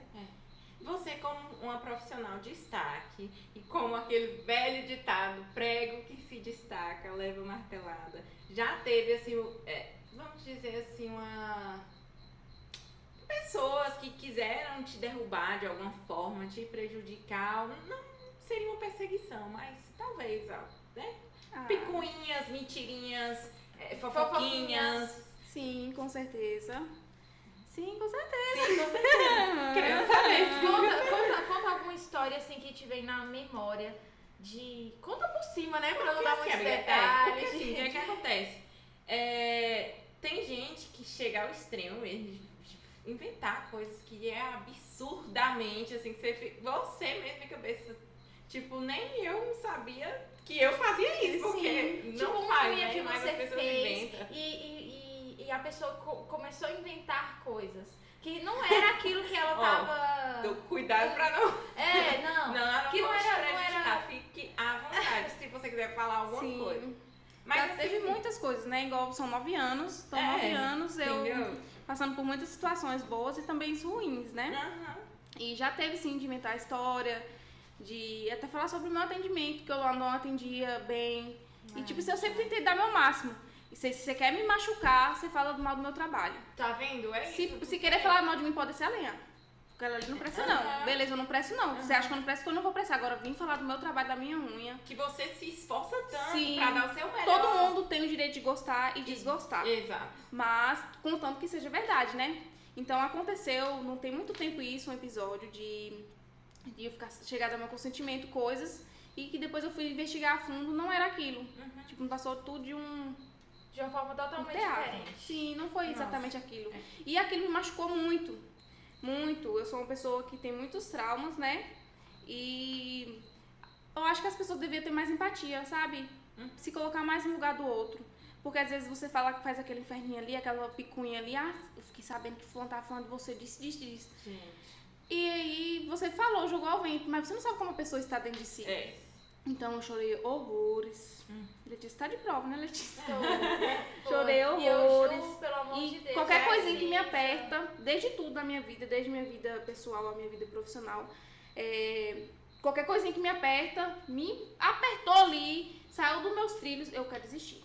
Você, como uma profissional de destaque, e como aquele velho ditado, prego que se destaca, leva martelada, já teve, assim, vamos dizer assim, pessoas que quiseram te derrubar de alguma forma, te prejudicar, não seria uma perseguição, mas talvez, né? Picuinhas, mentirinhas, fofoquinhas. Sim, com certeza. Sim, com certeza. Sim, com certeza. Querendo saber. Conta alguma história assim que te vem na memória de... Conta por cima, né? Pra não dar muitos Porque detalhes. assim, o que é que acontece? Tem gente que chega ao extremo mesmo de inventar coisas que é absurdamente, assim, que você mesmo fica cabeça. Tipo, nem eu sabia que eu fazia isso, porque Tipo, não uma faz, unha né? que Mas você as pessoas fez inventam. e a pessoa começou a inventar coisas que não era aquilo que ela tava... Cuidado pra não... Não. Que não pode era prejudicar, fique à vontade se você quiser falar alguma Sim. coisa. Mas Mas já teve assim, muitas coisas, né? Igual são 9 anos. Então, 9 anos eu entendeu? passando por muitas situações boas e também ruins, né? Aham. E já teve, sim, de inventar história, de até falar sobre o meu atendimento, que eu lá não atendia bem. E, tipo, eu sempre tentei dar meu máximo. E se você quer me machucar, você fala mal do meu trabalho. Tá vendo? É isso. Se querer falar mal de mim, pode ser a lenha. aquela ali não presta não. Beleza, eu não presto não. Você acha que eu não presto, que eu não vou prestar. Agora vim falar do meu trabalho, da minha unha. Que você se esforça tanto Sim, pra dar o seu melhor. todo mundo tem o direito de gostar e desgostar. Exato. Mas, contanto que seja verdade, né? Então aconteceu, não tem muito tempo isso, um episódio de eu chegar ao meu consentimento, coisas, e que depois eu fui investigar a fundo, não era aquilo. Tipo, me passou tudo de uma forma totalmente teatro. diferente. Sim, não foi exatamente aquilo. É. E aquilo me machucou muito. Muito. Eu sou uma pessoa que tem muitos traumas, né? E eu acho que as pessoas deviam ter mais empatia, sabe? Se colocar mais no lugar do outro. Porque às vezes você fala que faz aquele inferninho ali, aquela picuinha ali, eu fiquei sabendo que fulano tava falando de você, disse. Gente. E aí você falou, jogou ao vento, mas você não sabe como a pessoa está dentro de si. É. Então eu chorei horrores. Letícia tá de prova, né, Letícia? Foi. Chorei E eu horrores. juro, pelo amor E de Deus, qualquer é coisinha que assim, me aperta, desde tudo na minha vida, desde minha vida pessoal à minha vida profissional, qualquer coisinha que me aperta, me apertou ali, saiu dos meus trilhos, eu quero desistir.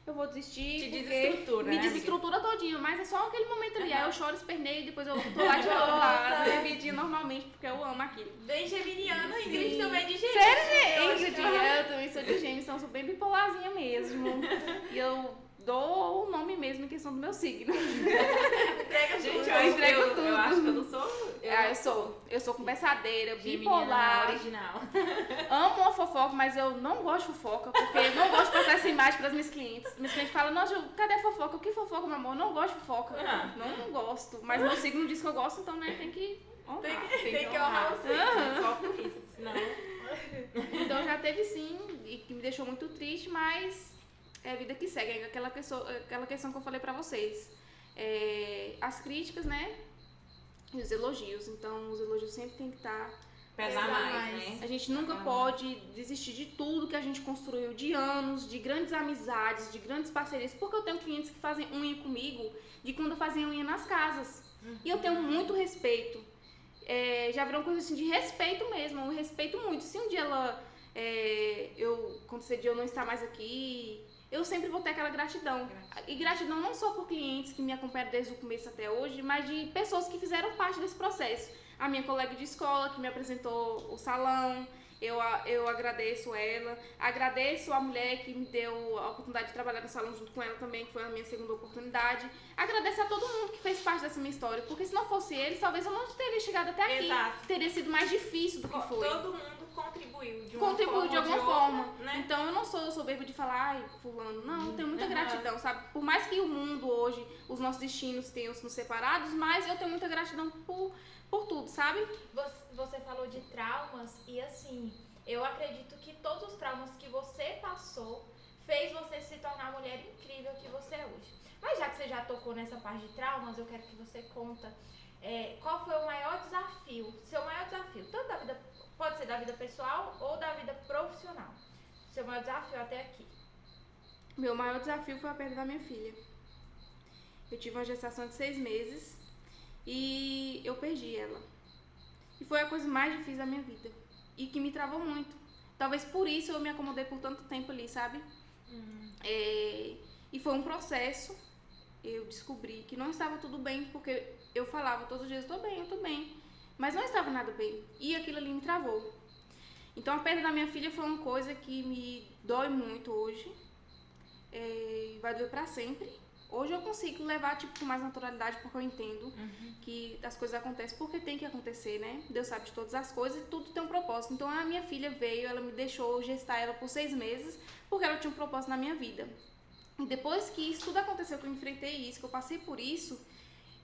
Eu vou desistir. Te porque desestrutura, me né, desestrutura todinho, mas é só aquele momento ali. Aí eu choro, esperneio e depois eu tô lá de novo, lá, dividindo normalmente, porque eu amo aquilo. Bem geminiano, Ingrid também é de gêmeos. Sério, Ingrid? Eu também sou de gêmeos, então eu sou bem bipolarzinha mesmo. E eu dou o nome mesmo em questão do meu signo. Entrega Gente, tudo. eu entrego tudo. Eu acho que eu não sou. Eu sou conversadeira, Geminiana bipolar. original. Amo uma fofoca, mas eu não gosto de fofoca, porque eu não gosto de passar essa imagem para as minhas clientes. Minhas clientes falam, nossa, cadê a fofoca? O que fofoca, meu amor? Eu não gosto de fofoca. Não gosto. Mas meu signo diz que eu gosto, então, né, tem que honrar. Tem que honrar o signo. Só por isso, senão. Então já teve sim, e que me deixou muito triste, mas é a vida que segue. É aquela questão que eu falei pra vocês. As críticas, né? E os elogios. Então os elogios sempre tem que estar. Pesar mais, né? A gente nunca pode desistir de tudo que a gente construiu, de anos, de grandes amizades, de grandes parcerias. Porque eu tenho clientes que fazem unha comigo de quando eu fazia unha nas casas. E eu tenho muito respeito. Já virou uma coisa assim de respeito mesmo. Eu respeito muito. Se um dia quando esse dia eu não estar mais aqui, eu sempre vou ter aquela gratidão. E gratidão não só por clientes que me acompanham desde o começo até hoje, mas de pessoas que fizeram parte desse processo. A minha colega de escola que me apresentou o salão, eu agradeço ela. Agradeço a mulher que me deu a oportunidade de trabalhar no salão junto com ela também, que foi a minha segunda oportunidade. Agradeço a todo mundo que fez parte dessa minha história, porque se não fosse eles, talvez eu não teria chegado até aqui. Exato. Teria sido mais difícil do que foi. Todo mundo contribuiu de alguma forma. Né? Então eu não sou soberba de falar, ai, fulano. Não, eu tenho muita gratidão, sabe? Por mais que o mundo hoje, os nossos destinos tenham nos separados, mas eu tenho muita gratidão por tudo, sabe? Você falou de traumas e assim, eu acredito que todos os traumas que você passou fez você se tornar a mulher incrível que você é hoje. Mas já que você já tocou nessa parte de traumas, eu quero que você conta qual foi o maior desafio, seu maior desafio, tanto da vida, pode ser da vida pessoal ou da vida profissional. Seu maior desafio até aqui. Meu maior desafio foi a perda da minha filha. Eu tive uma gestação de 6 meses e eu perdi ela. E foi a coisa mais difícil da minha vida. E que me travou muito. Talvez por isso eu me acomodei por tanto tempo ali, sabe? E foi um processo. Eu descobri que não estava tudo bem, porque eu falava todos os dias, eu tô bem. Mas não estava nada bem. E aquilo ali me travou. Então a perda da minha filha foi uma coisa que me dói muito hoje. Vai doer pra sempre. Hoje eu consigo levar com mais naturalidade, porque eu entendo que as coisas acontecem porque tem que acontecer, né? Deus sabe de todas as coisas e tudo tem um propósito. Então a minha filha veio, ela me deixou gestar ela por 6 meses, porque ela tinha um propósito na minha vida. E depois que isso tudo aconteceu, que eu enfrentei isso, que eu passei por isso,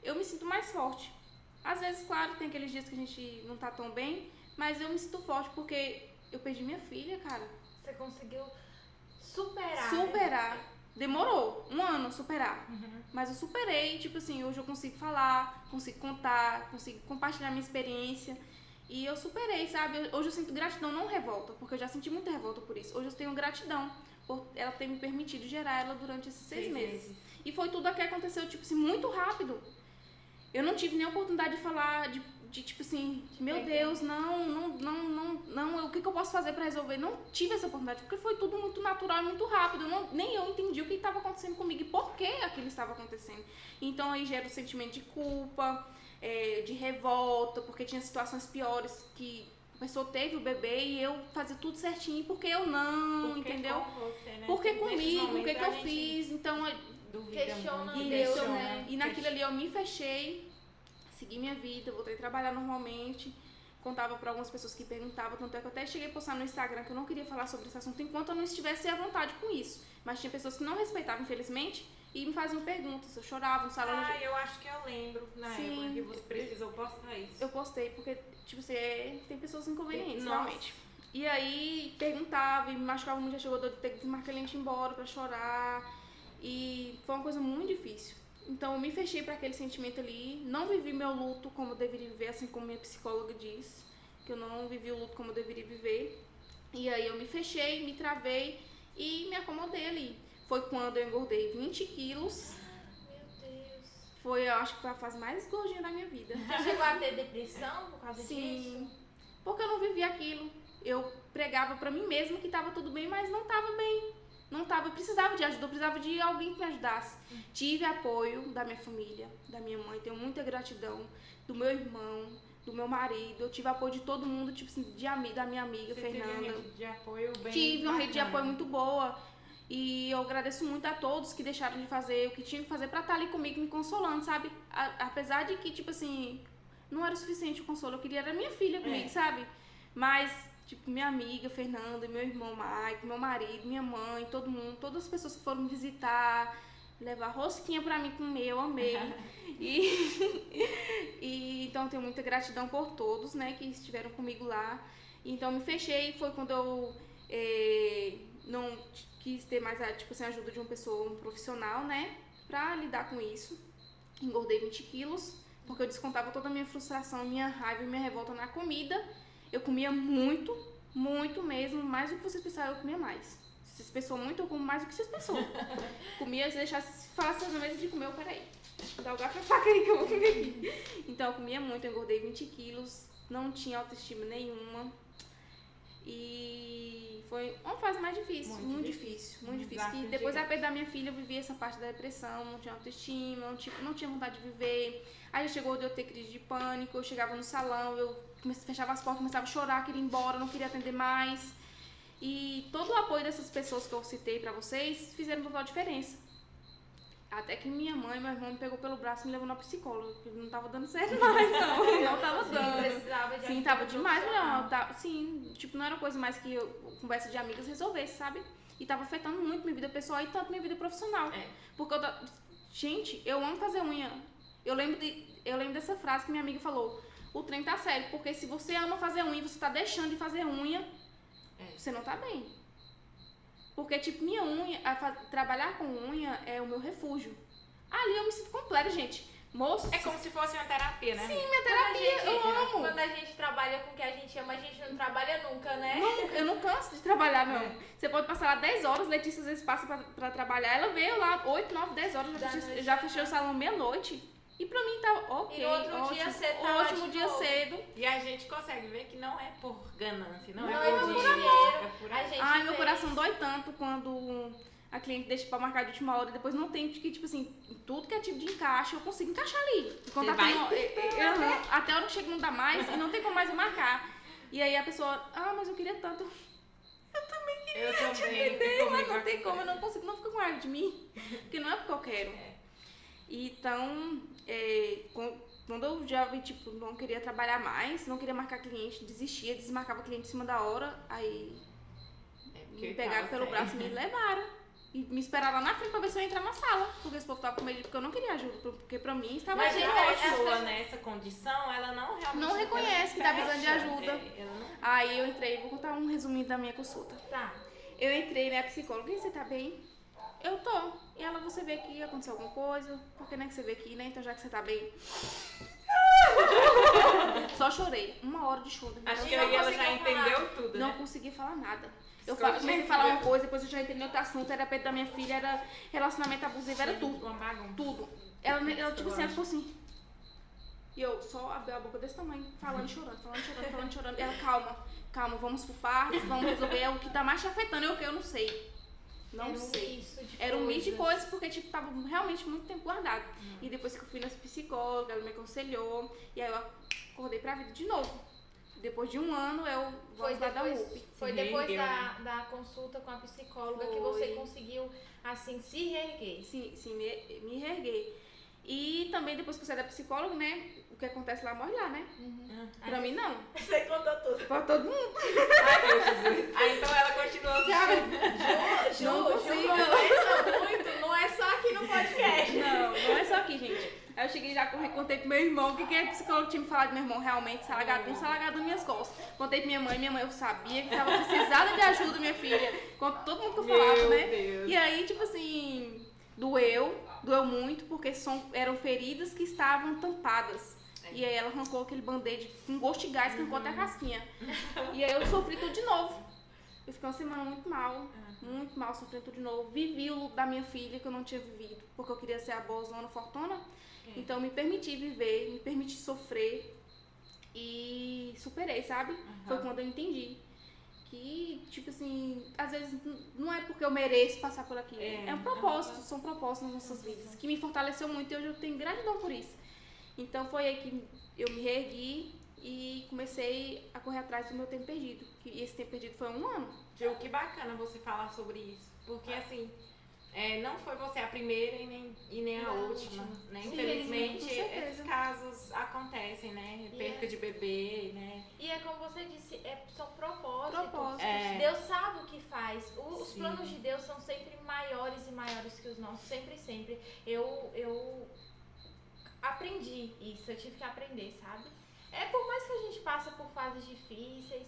eu me sinto mais forte. Às vezes, claro, tem aqueles dias que a gente não tá tão bem, mas eu me sinto forte porque eu perdi minha filha, cara. Você conseguiu superar. Superar. Demorou 1 ano a superar. Mas eu superei, tipo assim, hoje eu consigo falar, consigo contar, consigo compartilhar minha experiência. E eu superei, sabe? Hoje eu sinto gratidão, não revolta, porque eu já senti muita revolta por isso. Hoje eu tenho gratidão por ela ter me permitido gerar ela durante esses 6 meses. E foi tudo o que aconteceu, tipo assim, muito rápido. Eu não tive nem a oportunidade de falar, de tipo assim, meu Deus, não, o que eu posso fazer pra resolver? Não tive essa oportunidade, porque foi tudo muito natural e muito rápido. Nem eu entendi o que estava acontecendo comigo e por que aquilo estava acontecendo. Então aí gera o sentimento de culpa, de revolta, porque tinha situações piores que a pessoa teve o bebê e eu fazia tudo certinho, porque eu não, Porque entendeu? com você, né? Porque Nesses comigo, o momentos que a eu gente fiz, então duvida Questiona muito, Deus, isso, né? e naquilo ali eu me fechei, segui minha vida, voltei a trabalhar normalmente, contava para algumas pessoas que perguntavam, tanto é que eu até cheguei a postar no Instagram que eu não queria falar sobre esse assunto enquanto eu não estivesse à vontade com isso, mas tinha pessoas que não respeitavam, infelizmente, e me faziam perguntas, eu chorava no salão. Eu acho que eu lembro na Sim. época que você precisou postar isso. Eu postei porque, tipo, tem pessoas inconvenientes, Nossa. realmente. E aí, perguntava e me machucava muito, já chegou a ter que desmarcar ele e ir embora pra chorar. E foi uma coisa muito difícil. Então, eu me fechei pra aquele sentimento ali, não vivi meu luto como eu deveria viver, assim como minha psicóloga diz, que eu não vivi o luto como eu deveria viver. E aí, eu me fechei, me travei e me acomodei ali. Foi quando eu engordei 20 quilos. Meu Deus. Foi, eu acho que foi a fase mais gordinha da minha vida. Você chegou a ter depressão por causa disso? Sim, porque eu não vivia aquilo. Eu pregava pra mim mesma que tava tudo bem, mas não tava bem. Não tava, eu precisava de ajuda, eu precisava de alguém que me ajudasse. Tive apoio da minha família, da minha mãe, tenho muita gratidão, do meu irmão, do meu marido. Eu tive apoio de todo mundo, tipo assim, da minha amiga, Você Fernanda. teve uma rede de apoio bem Tive uma rede de bacana. apoio muito boa. E eu agradeço muito a todos que deixaram de fazer o que tinham que fazer pra estar ali comigo, me consolando, sabe? Apesar de que, tipo assim, não era o suficiente o consolo, eu queria era minha filha comigo, sabe? Mas, tipo, minha amiga Fernanda, meu irmão Mike, meu marido, minha mãe, todo mundo, todas as pessoas que foram me visitar, levar rosquinha pra mim comer, eu amei. E então eu tenho muita gratidão por todos, né, que estiveram comigo lá. Então eu me fechei, foi quando eu não quis ter mais tipo assim, a ajuda de uma pessoa, um profissional, né, pra lidar com isso. Engordei 20 quilos, porque eu descontava toda a minha frustração, minha raiva e minha revolta na comida. Eu comia muito, muito mesmo, mais do que vocês pensaram, eu comia mais. Se vocês pensam muito, eu como mais do que vocês pensam. Comia, se deixasse, falasse na mesa de comer, eu, peraí, dá o garfo e a faca aí que eu vou comer aqui. Então eu comia muito, eu engordei 20 quilos, não tinha autoestima nenhuma. E foi uma fase mais difícil, muito difícil. Que depois da perda da minha filha eu vivi essa parte da depressão, não tinha autoestima, não tinha vontade de viver. Aí já chegou de eu ter crise de pânico, eu chegava no salão, eu fechava as portas, começava a chorar, queria ir embora, não queria atender mais. E todo o apoio dessas pessoas que eu citei pra vocês fizeram total diferença. Até que minha mãe e meu irmão me pegou pelo braço e me levou na psicóloga, porque não tava dando certo mais, não tava dando. Precisava de Sim, tava demais, sim, tipo, não era coisa mais que conversa de amigas resolvesse, sabe? E tava afetando muito minha vida pessoal e tanto minha vida profissional. Porque gente, eu amo fazer unha. Eu lembro dessa frase que minha amiga falou: o trem tá sério, porque se você ama fazer unha e você tá deixando de fazer unha, você não tá bem. Porque, tipo, minha unha, trabalhar com unha é o meu refúgio. Ali eu me sinto completa, gente. Moço. É como se fosse uma terapia, né? Sim, minha terapia, eu amo. Quando a gente trabalha com o que a gente ama, a gente não trabalha nunca, né? Eu não canso de trabalhar, não. Você pode passar lá 10 horas, Letícia às vezes passa pra trabalhar. Ela veio lá 8, 9, 10 horas, eu já fechei o salão meia-noite. E pra mim tá ok, e outro dia você tá ótimo dia cedo. E a gente consegue ver que não é por ganância, não é é por por dinheiro, amor. é por A gente Ai, meu coração dói tanto quando a cliente deixa pra marcar de última hora e depois não tem, que tipo assim, tudo que é tipo de encaixe, eu consigo encaixar ali. Até a hora que chega não dá mais e não tem como mais eu marcar. E aí a pessoa, mas eu queria tanto. Eu também queria te atender, mas não tem como, eu não consigo, não fica com raiva de mim. Porque não é porque eu quero. Então, quando eu já vi, tipo, não queria trabalhar mais, não queria marcar cliente, desistia, desmarcava cliente em cima da hora, aí me pegaram pelo braço e me levaram. E me esperaram lá na frente pra ver se eu ia entrar na sala, porque esse povo tava com medo, porque eu não queria ajuda, porque pra mim estava... Mas a pessoa nessa condição, ela não realmente... Não reconhece que tá precisando de ajuda. Não... Aí eu entrei, vou contar um resuminho da minha consulta. Tá. Eu entrei, né, psicóloga, e você tá bem? Eu tô. E ela, você vê que aconteceu alguma coisa? Por que, né, que você vê aqui, né? Então já que você tá bem... Só chorei. 1 hora de choro. Acho que ela já entendeu tudo, Não né? consegui falar nada. Eu comecei a falar uma coisa, depois eu já entrei em outro assunto, era perto da minha filha, era relacionamento abusivo, era tudo. Uma bagunça. Tudo. Ela tipo assim, ela ficou assim. E eu só abri a boca desse tamanho, falando, chorando. Ela, calma, vamos por partes, vamos resolver o que tá mais te afetando, eu não sei. Não sei. Misto de Era um misto de coisas. coisas porque, tipo, tava realmente muito tempo guardado. E depois que eu fui na psicóloga, ela me aconselhou. E aí eu acordei pra vida de novo. Depois de um ano, eu Foi vou lá da depois, UP. foi Se depois reergueu, né? da consulta com a psicóloga que Foi. você conseguiu, assim, se reerguer. Sim, me reerguei. E também depois que eu saí da psicóloga, né? O que acontece lá, morre lá, né? Pra mim, não. Você contou tudo. Pra todo mundo. Ai, meu Jesus. Ah, então ela continuou se Ju, Não consigo. conversa muito, não é só aqui no podcast. Não é só aqui, gente. Aí eu cheguei já, contei pro meu irmão, o que a psicóloga tinha me falado do meu irmão, realmente, salagado nas minhas costas. Contei pra minha mãe eu sabia que tava precisando de ajuda, minha filha. Conto todo mundo que eu falava, né? Deus. E aí, tipo assim, doeu muito, porque eram feridas que estavam tampadas. E aí ela arrancou aquele band-aid com gosto de gás, que arrancou até a casquinha. E aí eu sofri tudo de novo. Eu fiquei uma semana muito mal, sofrendo tudo de novo. Vivi o luto da minha filha, que eu não tinha vivido, porque eu queria ser a bozona, fortuna. Então eu me permiti viver, me permiti sofrer e superei, sabe? Foi quando eu entendi que, tipo assim, às vezes não é porque eu mereço passar por aquilo. É um propósito, são propósitos nas nossas vidas, que me fortaleceu muito e hoje eu tenho gratidão por isso. Então foi aí que eu me reergui e comecei a correr atrás do meu tempo perdido. E esse tempo perdido foi 1 ano. Gil, que bacana você falar sobre isso. Porque assim, não foi você a primeira e nem a última, né? Sim, Infelizmente, com certeza. esses casos acontecem, né? E Perca de bebê, né? E é como você disse, são propósitos. Propósitos. Deus sabe o que faz. Os Sim. planos de Deus são sempre maiores e maiores que os nossos. Sempre. Eu aprendi isso, eu tive que aprender, sabe? Por mais que a gente passe por fases difíceis,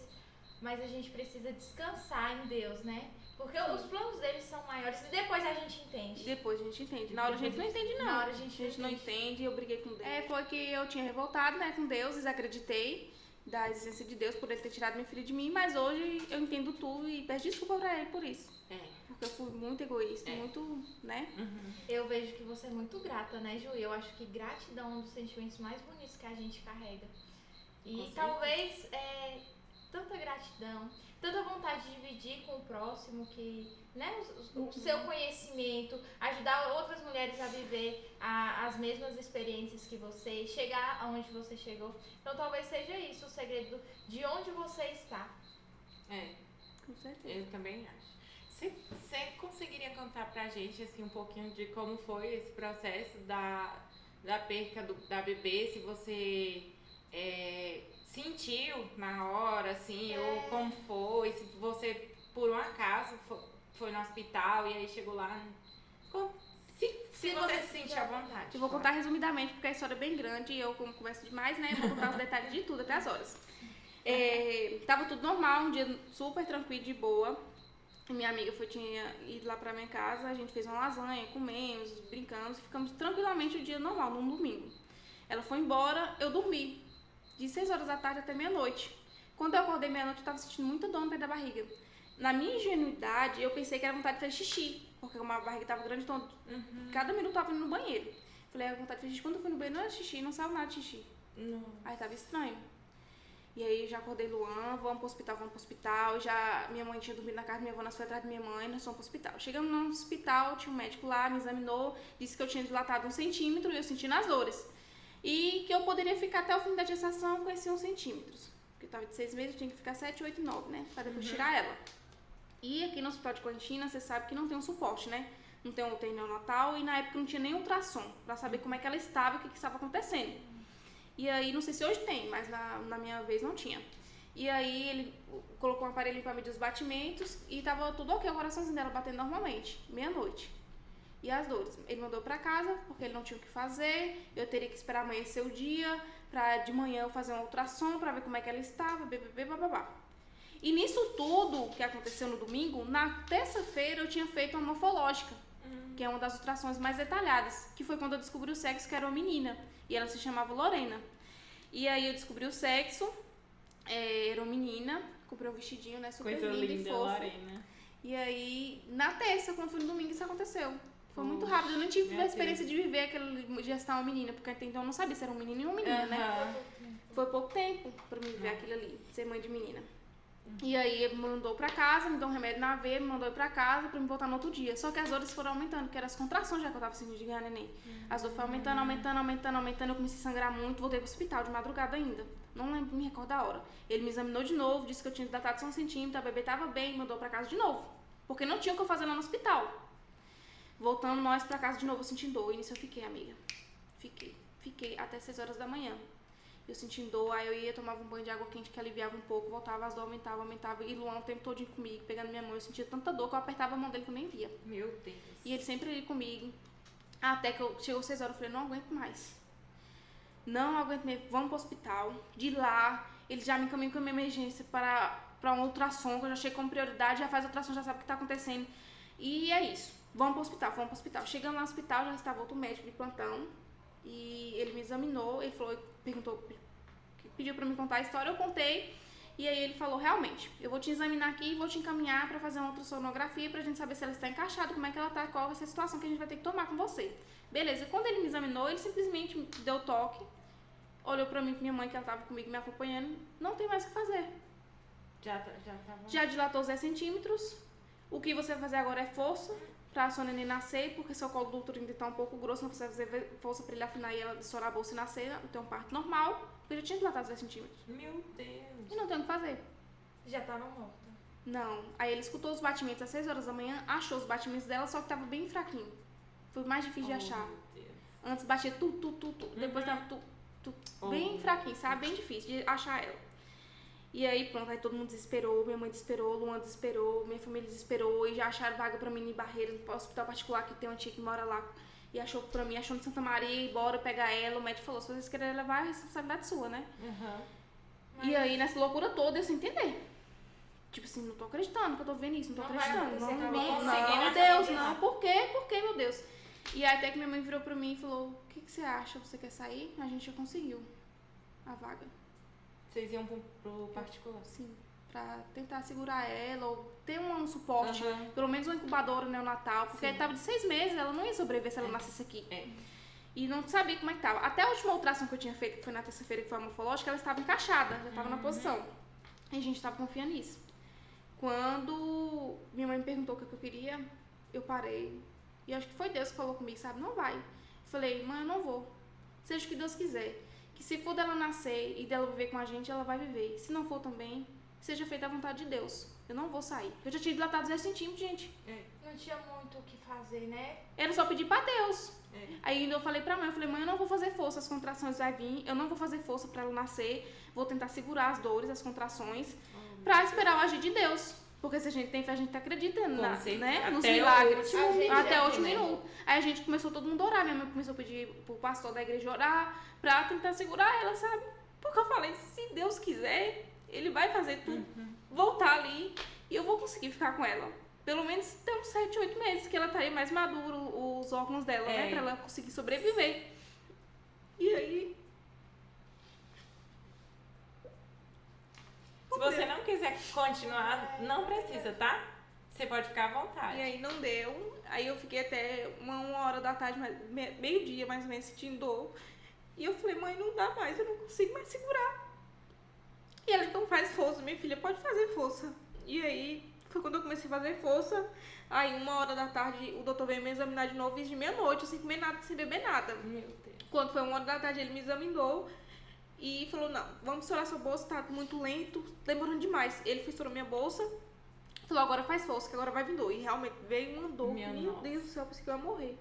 mas a gente precisa descansar em Deus, né? Porque os planos deles são maiores e depois a gente entende. Depois a gente entende. Na hora a gente não entende, não. Na hora a gente não entende e eu briguei com Deus. Foi que eu tinha revoltado, né, com Deus, desacreditei da existência de Deus por ele ter tirado minha filha de mim, mas hoje eu entendo tudo e peço desculpa pra ele por isso. Porque eu fui muito egoísta, muito, né? Eu vejo que você é muito grata, né, Ju? Eu acho que gratidão é um dos sentimentos mais bonitos que a gente carrega. E talvez tanta gratidão, tanta vontade de dividir com o próximo, que, né, o seu conhecimento, ajudar outras mulheres a viver as mesmas experiências que você, chegar aonde você chegou. Então talvez seja isso o segredo de onde você está. Com certeza. Eu também acho. Você conseguiria contar pra gente assim, um pouquinho de como foi esse processo da perca da bebê, se você sentiu na hora, assim, ou como foi, se você por um acaso foi no hospital e aí chegou lá, se você se sentir à vontade. Eu vou contar resumidamente, porque a história é bem grande e eu, como converso demais, né, vou contar os detalhes de tudo, até as horas. Tava tudo normal, um dia super tranquilo, de boa. Minha amiga tinha ido lá pra minha casa, a gente fez uma lasanha, comemos, brincamos, ficamos tranquilamente o dia normal, num domingo. Ela foi embora, eu dormi, de 6 horas da tarde até meia-noite. Quando eu acordei meia-noite, eu tava sentindo muita dor no pé da barriga. Na minha ingenuidade, eu pensei que era vontade de fazer xixi, porque a barriga tava grande, então cada minuto eu tava indo no banheiro. Falei, era vontade de fazer xixi. Quando eu fui no banheiro, não era xixi, não saiu nada de xixi. Aí tava estranho. E aí já acordei Luan, vamos pro hospital. Já minha mãe tinha dormido na casa da minha avó, nós fomos atrás da minha mãe, nós fomos pro hospital. Chegamos no hospital, tinha um médico lá, me examinou, disse que eu tinha dilatado 1 centímetro e eu senti nas dores. E que eu poderia ficar até o fim da gestação com esses 1 centímetro. Porque eu tava de 6 meses, eu tinha que ficar 7, 8, 9, né? Pra depois tirar ela. E aqui no hospital de Correntina, você sabe que não tem um suporte, né? Não tem um UTI neonatal e na época não tinha nem ultrassom pra saber como é que ela estava e o que estava acontecendo. E aí, não sei se hoje tem, mas na minha vez não tinha. E aí, ele colocou um aparelho pra medir os batimentos e tava tudo ok, o coraçãozinho dela batendo normalmente, meia-noite. E as dores. Ele mandou pra casa, porque ele não tinha o que fazer, eu teria que esperar amanhecer o dia, pra de manhã eu fazer um ultrassom pra ver como é que ela estava, babá. E nisso tudo que aconteceu no domingo, na terça-feira eu tinha feito uma morfológica, que é uma das ultrassons mais detalhadas, que foi quando eu descobri o sexo, que era uma menina. E ela se chamava Lorena. E aí eu descobri o sexo, era uma menina, comprei um vestidinho, né, super lindo e fofo. Lorena. E aí, na terça, quando foi no domingo, isso aconteceu. Foi muito rápido, eu não tive a experiência de viver de gestar uma menina, porque até então eu não sabia se era um menino e uma menina, né? Foi pouco tempo pra mim viver aquilo ali, ser mãe de menina. E aí ele mandou pra casa, me deu um remédio na veia, me mandou ir pra casa pra me voltar no outro dia. Só que as dores foram aumentando, que eram as contrações já que eu tava sentindo de ganhar neném. As dores foram aumentando, eu comecei a sangrar muito, voltei pro hospital de madrugada ainda. Não lembro, me recordo da hora. Ele me examinou de novo, disse que eu tinha dilatado só 1 centímetro, a bebê tava bem, mandou pra casa de novo. Porque não tinha o que eu fazer lá no hospital. Voltando nós pra casa de novo, eu sentindo dor. E nisso eu fiquei, amiga. Fiquei até 6 horas da manhã. Eu sentindo dor, aí eu ia, tomava um banho de água quente que aliviava um pouco, voltava, as dores aumentava. E Luan o tempo todinho comigo, pegando minha mão. Eu sentia tanta dor que eu apertava a mão dele que eu nem via. Meu Deus. E ele sempre ali comigo. Até que chegou 6 horas, eu falei, não aguento mais. Não aguento mesmo, vamos pro hospital. De lá, ele já me encaminhou com uma emergência para um ultrassom, que eu já achei como prioridade, já faz ultrassom, já sabe o que tá acontecendo. E é isso. Vamos pro hospital. Chegando lá no hospital, já estava outro médico de plantão. E ele me examinou, ele falou, pediu pra me contar a história, eu contei. E aí ele falou, realmente, eu vou te examinar aqui e vou te encaminhar pra fazer uma ultrassonografia pra gente saber se ela está encaixada, como é que ela tá, qual vai ser a situação que a gente vai ter que tomar com você. Beleza, quando ele me examinou, ele simplesmente me deu toque, olhou pra mim, pra minha mãe, que ela tava comigo me acompanhando, não tem mais o que fazer. Já dilatou os 10 centímetros, o que você vai fazer agora é força pra sua neném nascer, porque seu colo do útero ainda tá um pouco grosso, não precisa fazer força pra ele afinar e ela estourar a bolsa e nascer, ter um parto normal, porque eu já tinha dilatado os 10 centímetros. Meu Deus. E não tem o que fazer. Já tava morta. Não. Aí ele escutou os batimentos às 6 horas da manhã, achou os batimentos dela, só que tava bem fraquinho. Foi mais difícil de achar. Meu Deus. Antes batia tu. Depois tava tu. Bem fraquinho, sabe? Bem difícil de achar ela. E aí pronto, aí todo mundo desesperou, minha mãe desesperou, Luan desesperou, minha família desesperou e já acharam vaga pra mim em Barreiras, no hospital particular que tem uma tia que mora lá. E achou pra mim, achou no Santa Maria, e bora pegar ela. O médico falou, se vocês querem levar, é responsabilidade sua, né? E aí, nessa loucura toda, eu sem entender. Tipo assim, não tô acreditando que eu tô vendo isso, não tô acreditando. Não, Deus, não. Por quê? Por quê, meu Deus? E aí até que minha mãe virou pra mim e falou, o que você acha? Você quer sair? A gente já conseguiu a vaga. Vocês iam pro particular? Sim, pra tentar segurar ela ou ter um suporte, pelo menos uma incubadora neonatal, porque ela tava de 6 meses, ela não ia sobreviver se ela nascesse aqui. E não sabia como é que tava. Até a última ultrassom que eu tinha feito, que foi na terça-feira, que foi a morfológica, ela estava encaixada, já estava na posição. E a gente tava confiando nisso. Quando minha mãe me perguntou o que eu queria, eu parei. E acho que foi Deus que falou comigo, sabe? Não vai. Eu falei, mãe, eu não vou. Seja o que Deus quiser. Que se for dela nascer e dela viver com a gente, ela vai viver. Se não for também, seja feita a vontade de Deus. Eu não vou sair. Eu já tinha dilatado 10 centímetros, gente. Não tinha muito o que fazer, né? Era só pedir pra Deus. Aí eu falei pra mãe, eu não vou fazer força, as contrações vai vir, eu não vou fazer força pra ela nascer, vou tentar segurar as dores, as contrações, pra esperar o agir de Deus. Porque se a gente tem fé, a gente acredita né? Nos milagres. Até o último minuto. Aí a gente começou todo mundo a orar. Minha mãe começou a pedir pro pastor da igreja orar pra tentar segurar ela, sabe? Porque eu falei, se Deus quiser, ele vai fazer tudo voltar ali e eu vou conseguir ficar com ela. Pelo menos ter uns 7, 8 meses, que ela tá aí mais madura, os órgãos dela, né? Pra ela conseguir sobreviver. E aí... Se você não quiser continuar, não precisa, tá? Você pode ficar à vontade. E aí não deu. Aí eu fiquei até 1h da tarde, meio-dia mais ou menos, sentindo dor. E eu falei, mãe, não dá mais, eu não consigo mais segurar. E ela, então faz força, minha filha, pode fazer força. E aí... Foi quando eu comecei a fazer força. Aí 1h da tarde o doutor veio me examinar de novo, de meia-noite, sem comer nada, sem beber nada. Meu Deus. Quando foi 1h da tarde, ele me examinou e falou, não, vamos estourar sua bolsa, tá muito lento, demorando demais. Ele foi estourar minha bolsa, falou, agora faz força, que agora vai vir dor. E realmente veio uma dor, meu Deus do céu, eu pensei que eu ia morrer.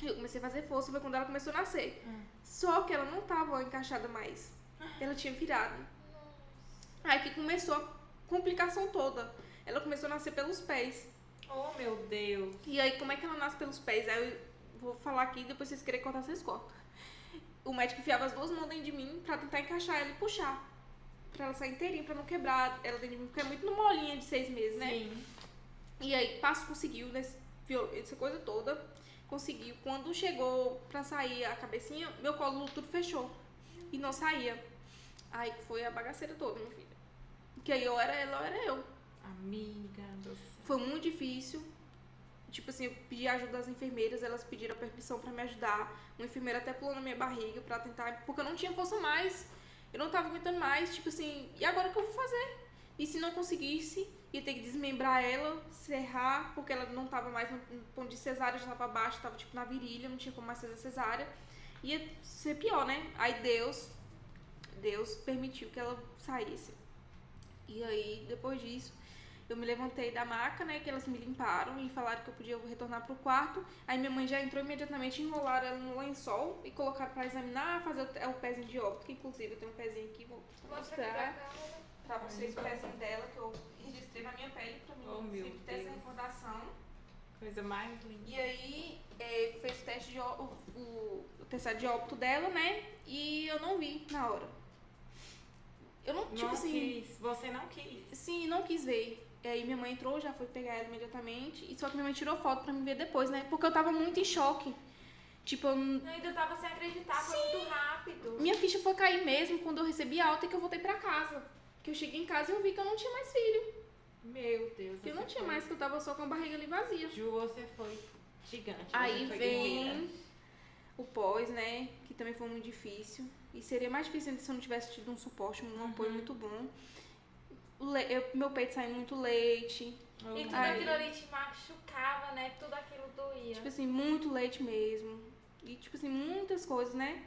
Eu comecei a fazer força, foi quando ela começou a nascer. Só que ela não tava encaixada mais. Ela tinha virado. Aí que começou a complicação toda. Ela começou a nascer pelos pés. Oh, meu Deus. E aí, como é que ela nasce pelos pés? Aí eu vou falar aqui, depois vocês querem cortar, vocês cortam. O médico enfiava as 2 mãos dentro de mim pra tentar encaixar ela e puxar. Pra ela sair inteirinha, pra não quebrar ela dentro de mim, porque é muito no molinha de 6 meses, né? Sim. E aí, passo conseguiu, essa coisa toda, conseguiu. Quando chegou pra sair a cabecinha, meu colo tudo fechou. E não saía. Aí foi a bagaceira toda, minha filha. Que aí ou era ela ou era eu. Amiga do céu. Foi muito difícil. Tipo assim, eu pedi ajuda das enfermeiras, elas pediram permissão pra me ajudar. Uma enfermeira até pulou na minha barriga pra tentar... Porque eu não tinha força mais. Eu não tava aguentando mais. Tipo assim, e agora o que eu vou fazer? E se não conseguisse, ia ter que desmembrar ela, serrar, porque ela não tava mais no ponto de cesárea, já tava abaixo, tava tipo na virilha, não tinha como mais fazer cesárea. Ia ser pior, né? Aí Deus permitiu que ela saísse. E aí, depois disso, eu me levantei da maca, né, que elas me limparam e falaram que eu podia retornar pro quarto. Aí minha mãe já entrou imediatamente, enrolaram ela no lençol e colocaram pra examinar, fazer o pezinho de óbito, que inclusive eu tenho um pezinho aqui, vou mostrar pra vocês o pezinho dela, que eu registrei na minha pele pra mim sempre ter essa recordação. Coisa mais linda. E aí, fez o teste o teste de óbito dela, né, e eu não vi na hora. Eu não, tipo assim... Você não quis? Sim, não quis ver. E aí minha mãe entrou, já foi pegar ela imediatamente. E só que minha mãe tirou foto pra me ver depois, né? Porque eu tava muito em choque. Tipo, eu não, ainda tava sem acreditar, foi muito rápido. Minha ficha foi cair mesmo quando eu recebi alta e que eu voltei pra casa. Que eu cheguei em casa e eu vi que eu não tinha mais filho. Meu Deus. Que eu não tinha mais, que eu tava só com a barriga ali vazia. Ju, você foi gigante. Aí foi vem guerreira. o pós, né? Que também foi muito difícil. E seria mais difícil ainda se eu não tivesse tido um suporte, um apoio muito bom. Meu peito saindo muito leite. E tudo aquilo ali te machucava, né? Tudo aquilo doía. Tipo assim, muito leite mesmo. E tipo assim, muitas coisas, né?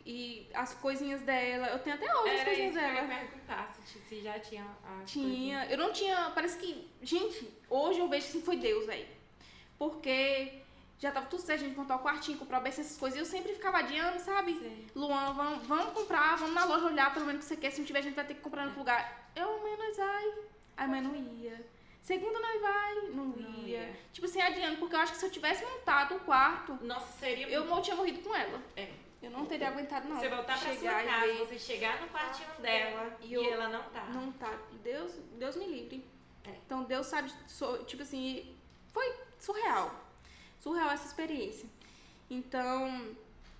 E as coisinhas dela, eu tenho até hoje as coisinhas dela. Eu ia perguntar se já tinha as Tinha, coisinhas. eu não tinha, parece que, gente, hoje eu vejo que foi Deus, velho. Porque já tava tudo certo, a gente montar o quartinho, comprar o berço, essas coisas, e eu sempre ficava adiando, sabe? Sim. Luan, vamos comprar, vamos na loja olhar pelo menos o que você quer, se não tiver a gente vai ter que comprar no outro lugar. Amanhã nós vai. Aí amanhã não ia. Segunda nós vai, não ia. Tipo assim, adiando, porque eu acho que se eu tivesse montado o quarto, Nossa, seria... eu tinha morrido com ela. É. Eu não teria aguentado, não. Você voltar pra sua casa, você chegar no quartinho dela e ela não tá. Não tá. Deus me livre. É. Então Deus sabe, tipo assim, foi surreal. Surreal essa experiência. Então,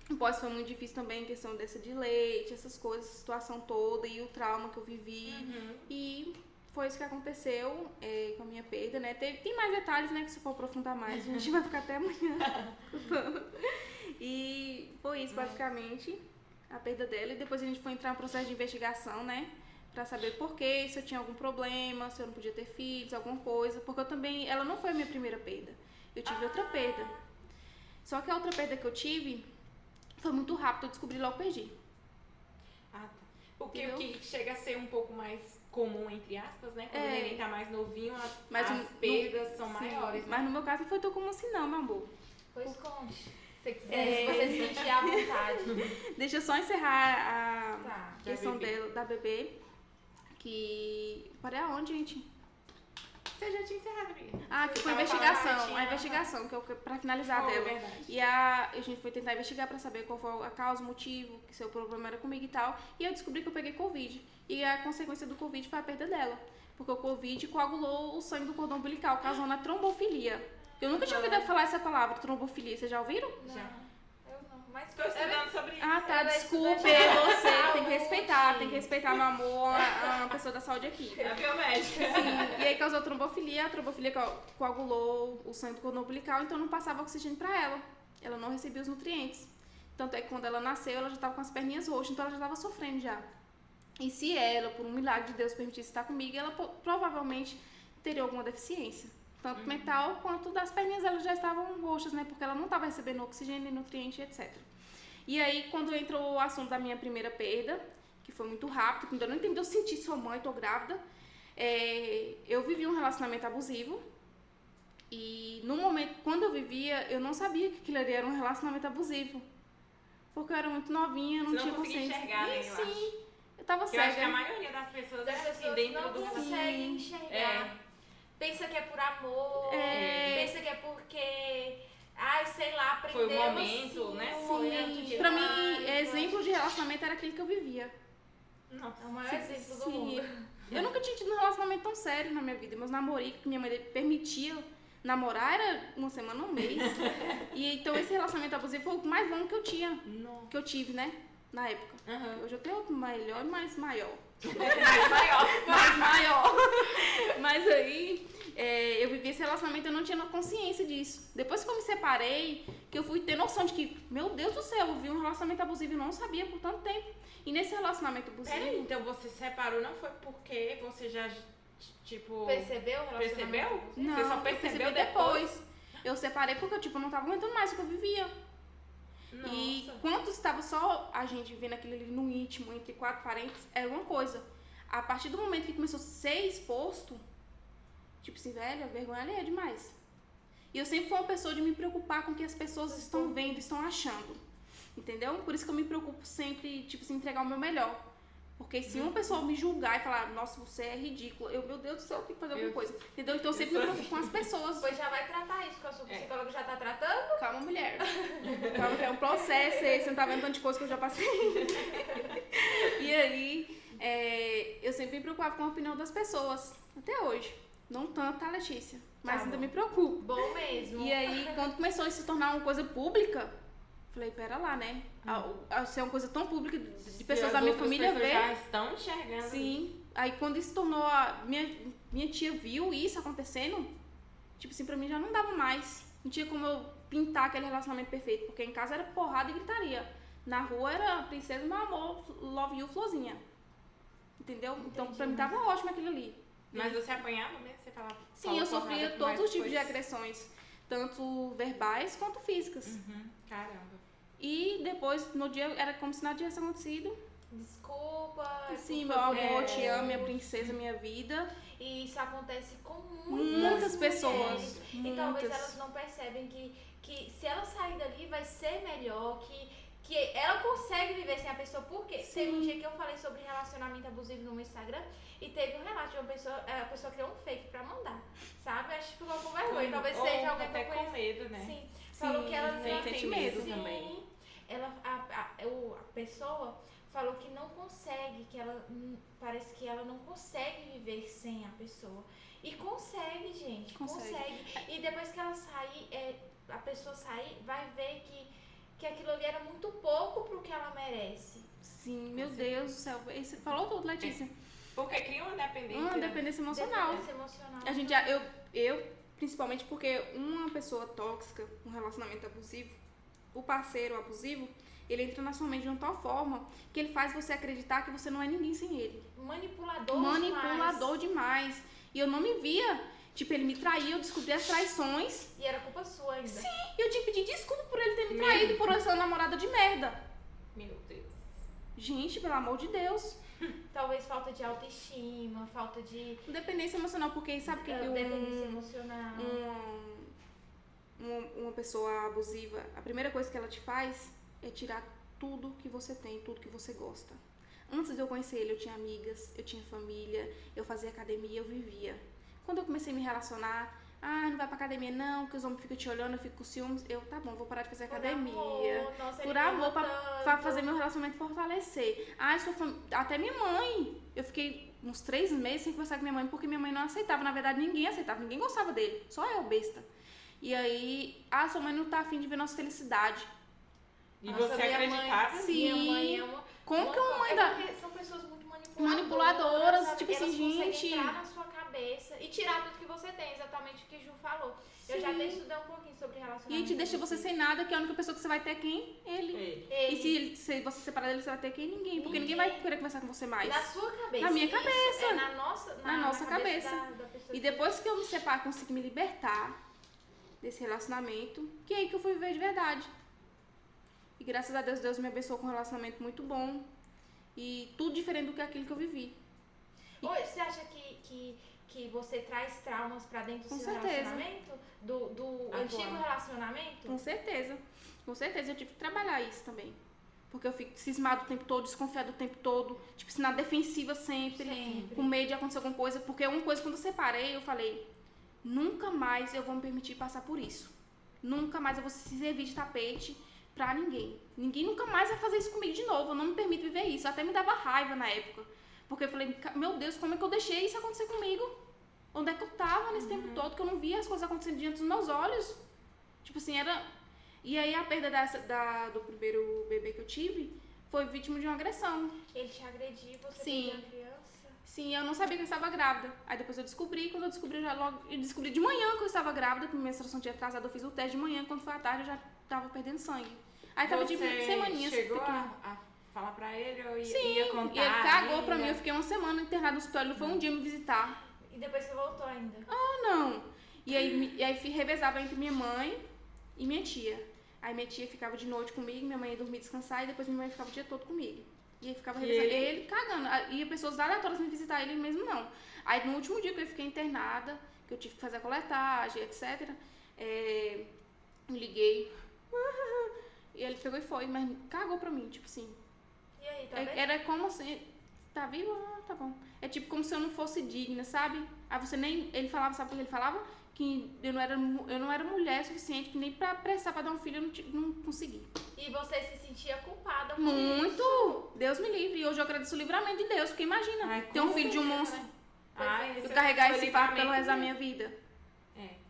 o pós foi muito difícil também, em questão dessa de leite, essas coisas, a situação toda e o trauma que eu vivi. E foi isso que aconteceu com a minha perda, né? Tem mais detalhes, né, que se for aprofundar mais, a gente vai ficar até amanhã contando. E foi isso, basicamente, a perda dela. E depois a gente foi entrar no processo de investigação, né? Pra saber por quê, se eu tinha algum problema, se eu não podia ter filhos, alguma coisa. Porque eu também, ela não foi a minha primeira perda. Eu tive outra perda. Só que a outra perda que eu tive foi muito rápido, eu descobri logo perdi. Ah, tá. Porque o que chega a ser um pouco mais comum, entre aspas, né? Quando o neném tá mais novinho, as perdas são maiores. Mas no meu caso não foi tão comum assim não, meu amor. Pois conte. Se você se sentir à vontade. Deixa eu só encerrar Tá. questão da bebê. Que... Parei aonde, gente? Você já tinha encerrado, amiga. Ah, que foi a investigação, que eu pra finalizar dela. Verdade. E a gente foi tentar investigar pra saber qual foi a causa, o motivo, que seu problema era comigo e tal. E eu descobri que eu peguei Covid. E a consequência do Covid foi a perda dela. Porque o Covid coagulou o sangue do cordão umbilical, causando a trombofilia. Eu nunca tinha ouvido falar essa palavra, trombofilia. Vocês já ouviram? Não, Já. eu não. Mas Tô estudando sobre isso. Ah, tá, Ela desculpe, estuda você saúde. tem que respeitar, meu amor, a pessoa da saúde aqui. É biomédica. Sim, e aí causou trombofilia, a trombofilia coagulou o sangue do cordão umbilical, então não passava oxigênio pra ela. Ela não recebia os nutrientes. Tanto é que quando ela nasceu, ela já tava com as perninhas roxas, então ela já tava sofrendo já. E se ela, por um milagre de Deus, permitisse estar comigo, ela provavelmente teria alguma deficiência. Tanto mental quanto das perninhas, elas já estavam roxas, né? Porque ela não estava recebendo oxigênio, nutriente, etc. E aí, quando entrou o assunto da minha primeira perda, que foi muito rápido, quando eu não entendi, eu senti, sou mãe, tô grávida, eu vivi um relacionamento abusivo. E no momento, quando eu vivia, eu não sabia que aquilo ali era um relacionamento abusivo. Porque eu era muito novinha, não tinha consciência. Enxergar, né, eu sim, acho. eu tava Eu acho que a cega. maioria das pessoas é As assim, pessoas dentro não do conseguem enxergar. Pensa que é por amor, pensa que é porque, sei lá, aprendeu foi o momento, assim, né? um momento de Pra mim, raiva. exemplo de relacionamento era aquele que eu vivia. Nossa. É o maior exemplo do Sim. mundo. Eu nunca tinha tido um relacionamento tão sério na minha vida. Meus namoricos, que minha mãe permitia namorar, era uma semana, um mês. E então esse relacionamento abusivo foi o mais longo que eu tinha. Não. Que eu tive, né? Na época. Hoje eu tenho outro melhor e mais maior. Mais maior. Mas aí, eu vivi esse relacionamento, eu não tinha consciência disso. Depois que eu me separei, que eu fui ter noção de que, meu Deus do céu, eu vi um relacionamento abusivo e não sabia por tanto tempo. E nesse relacionamento abusivo... Peraí, então você separou não foi porque você já, tipo... Percebeu o relacionamento? Percebeu? Não, Você só eu percebeu percebi depois. Eu separei porque eu, tipo, não tava aguentando mais o que eu vivia. Nossa. E quando estava só a gente vivendo aquilo ali no íntimo, entre quatro parentes, era uma coisa. A partir do momento que começou a ser exposto, tipo assim, velho, a vergonha ali é demais. E eu sempre fui uma pessoa de me preocupar com o que as pessoas estão vendo, estão achando. Entendeu? Por isso que eu me preocupo sempre, tipo assim, entregar o meu melhor. Porque se uma pessoa me julgar e falar, nossa, você é ridículo, meu Deus do céu, eu tenho que fazer alguma coisa. Entendeu? Então eu sempre me preocupo com as pessoas. Pois já vai tratar isso, que a sua psicóloga já tá tratando. Calma, mulher. Calma, é um processo esse, você não tá vendo tanto de coisa que eu já passei. E aí, eu sempre me preocupava com a opinião das pessoas. Até hoje. Não tanto a Letícia, mas ainda me preocupo. Bom mesmo. E aí, quando começou a se tornar uma coisa pública, falei, pera lá, né? Se é uma coisa tão pública de pessoas da minha família ver. Já estão enxergando. Sim. Aí quando isso tornou minha tia viu isso acontecendo, tipo assim, pra mim já não dava mais. Não tinha como eu pintar aquele relacionamento perfeito, porque em casa era porrada e gritaria. Na rua era princesa, meu amor, love you, florzinha. Entendeu? Então pra mim tava ótimo aquilo ali. Mas você apanhava mesmo? Você falava? Sim, eu sofria todos os tipos de agressões, tanto verbais quanto físicas. Caramba. E depois, no dia, era como se nada tivesse acontecido. Desculpa. Sim, meu amor, te amo, minha princesa, minha vida. E isso acontece com Muitas pessoas. E talvez elas não percebem que se ela sair dali vai ser melhor, que ela consegue viver sem a pessoa. Por quê? Teve um dia que eu falei sobre relacionamento abusivo no meu Instagram e teve um relato de uma pessoa, a pessoa criou um fake pra mandar, sabe? Acho que ficou com vergonha. Talvez seja alguém que eu até com medo, né? Sim. Falou que ela não sente medo sim, também. A pessoa falou que não consegue, que ela parece que ela não consegue viver sem a pessoa. E consegue, gente, consegue. E depois que ela sair, a pessoa sair, vai ver que aquilo ali era muito pouco pro que ela merece. Sim, meu Deus do céu. Você falou tudo, Letícia. Porque cria uma dependência. Uma dependência emocional. Dependência emocional. A gente eu principalmente porque uma pessoa tóxica, um relacionamento abusivo, o parceiro abusivo, ele entra na sua mente de uma tal forma que ele faz você acreditar que você não é ninguém sem ele. Manipulador demais. E eu não me via, tipo, ele me traía, eu descobri as traições. E era culpa sua ainda. Sim, e eu tinha que pedir desculpa por ele ter me traído, por eu ser uma namorada de merda. Meu Deus. Gente, pelo amor de Deus. Talvez falta de autoestima, falta de... Dependência emocional, porque sabe que dependência emocional. Uma pessoa abusiva, a primeira coisa que ela te faz é tirar tudo que você tem, tudo que você gosta. Antes de eu conhecer ele, eu tinha amigas, eu tinha família, eu fazia academia, eu vivia. Quando eu comecei a me relacionar, não vai pra academia não, que os homens ficam te olhando, eu fico com ciúmes. Tá bom, vou parar de fazer academia. Por amor, pra fazer meu relacionamento fortalecer. Até minha mãe, eu fiquei uns 3 meses sem conversar com minha mãe, porque minha mãe não aceitava. Na verdade, ninguém aceitava, ninguém gostava dele, só eu, besta. E aí, sua mãe não tá afim de ver nossa felicidade. E você acreditava? Sim. Minha mãe é uma... Como que uma mãe São pessoas muito manipuladoras, tipo assim, elas gente... entrar na sua cabeça e tirar tudo que você tem, exatamente o que Ju falou. Sim. Eu já até estudei um pouquinho sobre relacionamento. E a gente deixa você sem nada, que a única pessoa que você vai ter é quem? Ele. E se você separar dele, você vai ter quem? Ninguém. Porque ninguém vai querer conversar com você mais. Na sua cabeça. Na minha cabeça. É na nossa cabeça. Da pessoa e depois que eu me separo, consegui me libertar desse relacionamento, que é aí que eu fui viver de verdade. E graças a Deus, Deus me abençoou com um relacionamento muito bom. E tudo diferente do que aquilo que eu vivi. Hoje, você acha que você traz traumas pra dentro do seu certeza. relacionamento? Do antigo relacionamento? Com certeza. Com certeza. Eu tive que trabalhar isso também. Porque eu fico cismado o tempo todo, desconfiado o tempo todo. Tipo, assim, na defensiva sempre. Com medo de acontecer alguma coisa. Porque uma coisa, quando eu separei, eu falei... Nunca mais eu vou me permitir passar por isso. Nunca mais eu vou servir de tapete pra ninguém. Ninguém nunca mais vai fazer isso comigo de novo. Eu não me permito viver isso. Até me dava raiva na época. Porque eu falei, meu Deus, como é que eu deixei isso acontecer comigo? Onde é que eu tava nesse tempo todo? Que eu não via as coisas acontecendo diante dos meus olhos. Tipo assim, era... E aí a perda do primeiro bebê que eu tive foi vítima de uma agressão. Ele te agrediu, você Sim. perdeu a criança? Sim, eu não sabia que eu estava grávida. Aí depois eu descobri, quando eu descobri de manhã que eu estava grávida, que minha menstruação tinha atrasado, eu fiz o teste de manhã, quando foi à tarde eu já tava perdendo sangue. Aí tava de semaninhas. Chegou a falar pra ele ou Sim, ia contar? e ele cagou pra mim. Eu fiquei uma semana internada no hospital, ele não foi um dia me visitar. E depois você voltou ainda? Não. E aí revezava entre minha mãe e minha tia. Aí minha tia ficava de noite comigo, minha mãe ia dormir descansar e depois minha mãe ficava o dia todo comigo. E aí ficava revezando. Ele cagando. Ia pessoas aleatórias me visitar, ele mesmo não. Aí no último dia que eu fiquei internada, que eu tive que fazer a coletagem, etc. Me liguei. E ele pegou e foi, mas cagou pra mim, tipo assim. E aí, tá bem? Era como assim, tá vivo? Tá bom. É tipo como se eu não fosse digna, sabe? Aí você nem. Ele falava, sabe o que ele falava? Que eu não era mulher suficiente, que nem pra prestar pra dar um filho eu não consegui. E você se sentia culpada por Muito! isso? Deus me livre. E hoje eu agradeço o livramento de Deus, porque imagina, Ai, ter um com filho de um certeza, monstro, né? eu carregar esse fardo pelo resto da minha vida.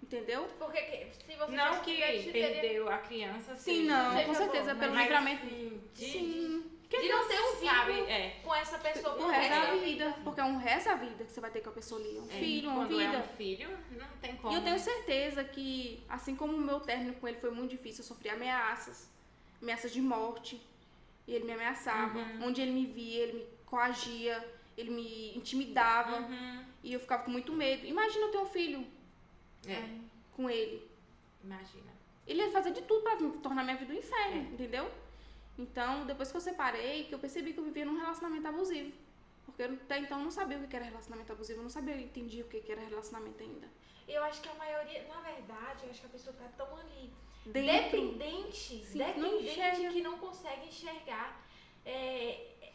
Entendeu? Porque se você Não que tivesse perdeu a criança. Sim, não, seja com certeza, bom, pelo mas livramento. assim, Sim. de não ter um sabe, vínculo com essa pessoa O por resto da resto. vida. Porque é um resto da vida que você vai ter com a pessoa ali. Um filho, uma quando vida. é um filho, não tem como. E eu tenho certeza que, assim como o meu término com ele foi muito difícil, eu sofri ameaças de morte. E ele me ameaçava. Onde ele me via, ele me coagia, ele me intimidava. E eu ficava com muito medo. Imagina eu ter um filho com ele. Imagina. Ele ia fazer de tudo pra tornar minha vida um inferno, entendeu? Então, depois que eu separei, que eu percebi que eu vivia num relacionamento abusivo. Porque eu até então não sabia o que era relacionamento abusivo, eu não sabia, eu entendia o que era relacionamento ainda. Eu acho que a maioria, na verdade, eu acho que a pessoa tá tão ali Dentro. dependente, Sim, não enxerga. que não consegue enxergar.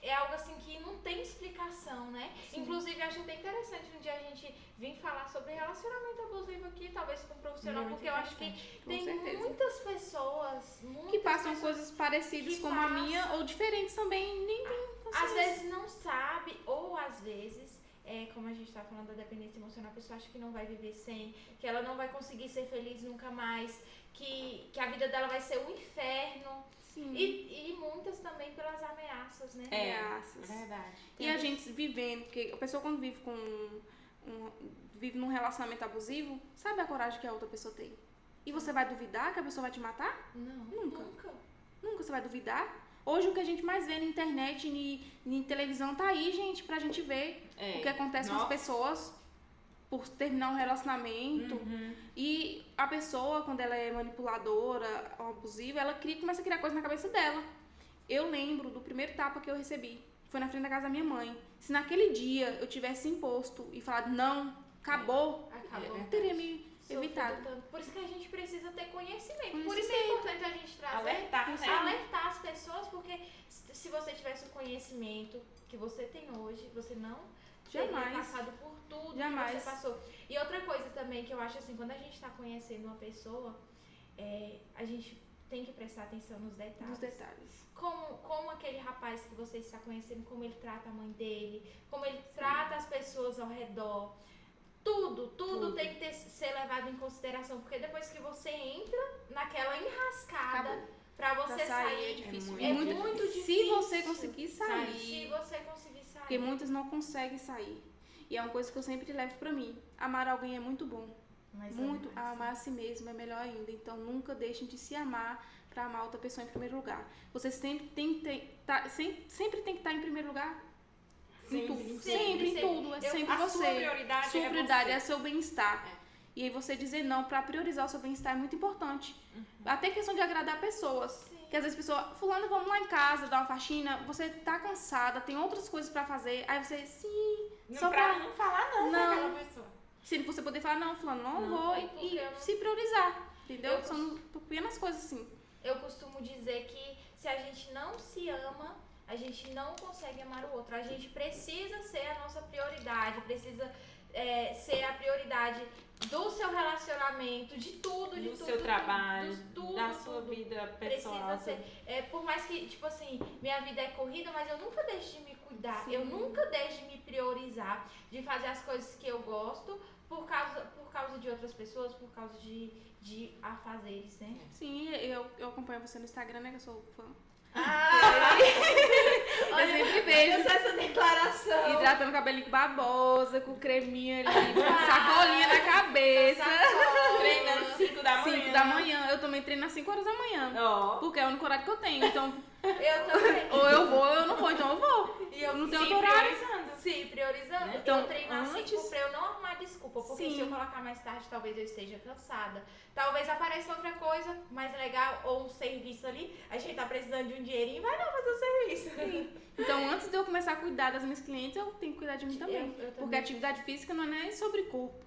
É algo assim que não tem explicação, né? Sim. Inclusive, eu acho até interessante um dia a gente vir falar sobre relacionamento abusivo aqui, talvez com um profissional, Muito porque eu acho que com tem certeza. muitas pessoas Que passam coisas parecidas que como a minha ou diferentes também, nem tem às consciência. vezes não sabe, ou às vezes, como a gente tá falando da dependência emocional, a pessoa acha que não vai viver sem, que ela não vai conseguir ser feliz nunca mais, que a vida dela vai ser um inferno. Sim. E muitas também pelas ameaças, né? Ameaças. Verdade. E a gente vivendo, porque a pessoa quando vive vive num relacionamento abusivo, sabe a coragem que a outra pessoa tem? E você vai duvidar que a pessoa vai te matar? Não, Nunca. nunca. Nunca você vai duvidar. Hoje o que a gente mais vê na internet e em televisão tá aí, gente, pra gente ver o que acontece com as pessoas por terminar um relacionamento. E a pessoa, quando ela é manipuladora ou abusiva, ela começa a criar coisa na cabeça dela. Eu lembro do primeiro tapa que eu recebi. Foi na frente da casa da minha mãe. Se naquele dia eu tivesse imposto e falado, não, acabou, eu teria me evitado. Tanto. Por isso que a gente precisa ter conhecimento. Por isso é importante a gente trazer, alertar as pessoas, porque se você tivesse o conhecimento que você tem hoje, você não teria passado por tudo que você passou. E outra coisa também que eu acho assim, quando a gente está conhecendo uma pessoa, a gente tem que prestar atenção nos detalhes. Como aquele rapaz que você está conhecendo, como ele trata a mãe dele, como ele trata as pessoas ao redor. Tudo tem que ser levado em consideração, porque depois que você entra naquela enrascada, pra você sair é difícil. É muito difícil. Se você conseguir sair. Se você conseguir sair. Porque muitos não conseguem sair. E é uma coisa que eu sempre levo pra mim. Amar alguém é muito bom. Amar a si mesmo é melhor ainda. Então nunca deixem de se amar pra amar outra pessoa em primeiro lugar. Você sempre tem que estar em primeiro lugar. Em tudo. Sempre em tudo. É sempre você. Sua prioridade, sua prioridade é seu bem-estar. E aí você dizer não pra priorizar o seu bem-estar é muito importante. Até questão de agradar pessoas. Sim. Que às vezes a pessoa, fulano, vamos lá em casa dar uma faxina, você tá cansada, tem outras coisas pra fazer, aí você, só pra não falar não pra aquela pessoa. Se você poder falar, não, fulano, não vou, e se priorizar, entendeu? São pequenas coisas assim. Eu costumo dizer que se a gente não se ama, a gente não consegue amar o outro. A gente precisa ser a nossa prioridade, precisa ser a prioridade do seu relacionamento, de tudo, do seu trabalho, da sua tudo. Vida pessoal. Precisa ser. Por mais que, tipo assim, minha vida é corrida, mas eu nunca deixo de me cuidar. Sim. Eu nunca deixo de me priorizar, de fazer as coisas que eu gosto por causa de outras pessoas, por causa de afazeres, né? Sim, eu acompanho você no Instagram, né, que eu sou fã. Eu sempre vejo. essa declaração. hidratando o cabelinho com babosa, com creminho ali, com sacolinha na cabeça. Treinando 5 da manhã. 5 da manhã. Eu também treino às 5 horas da manhã. Ó. Porque é o único horário que eu tenho. Então, Eu também. ou eu vou ou eu não vou. Então eu vou. E eu não tenho Se outro horário. priorizando. Sim, priorizando. Então, eu treino às 5 antes- pra eu não arrumar desculpa. Porque Sim. se eu colocar mais tarde, talvez eu esteja cansada. Talvez apareça outra coisa mais legal ou um serviço ali. A gente tá precisando de um dinheirinho, vai lá fazer o serviço. Então, antes de eu começar a cuidar das minhas clientes, eu tenho que cuidar de mim também. Eu também. Porque atividade física não é nem sobre corpo,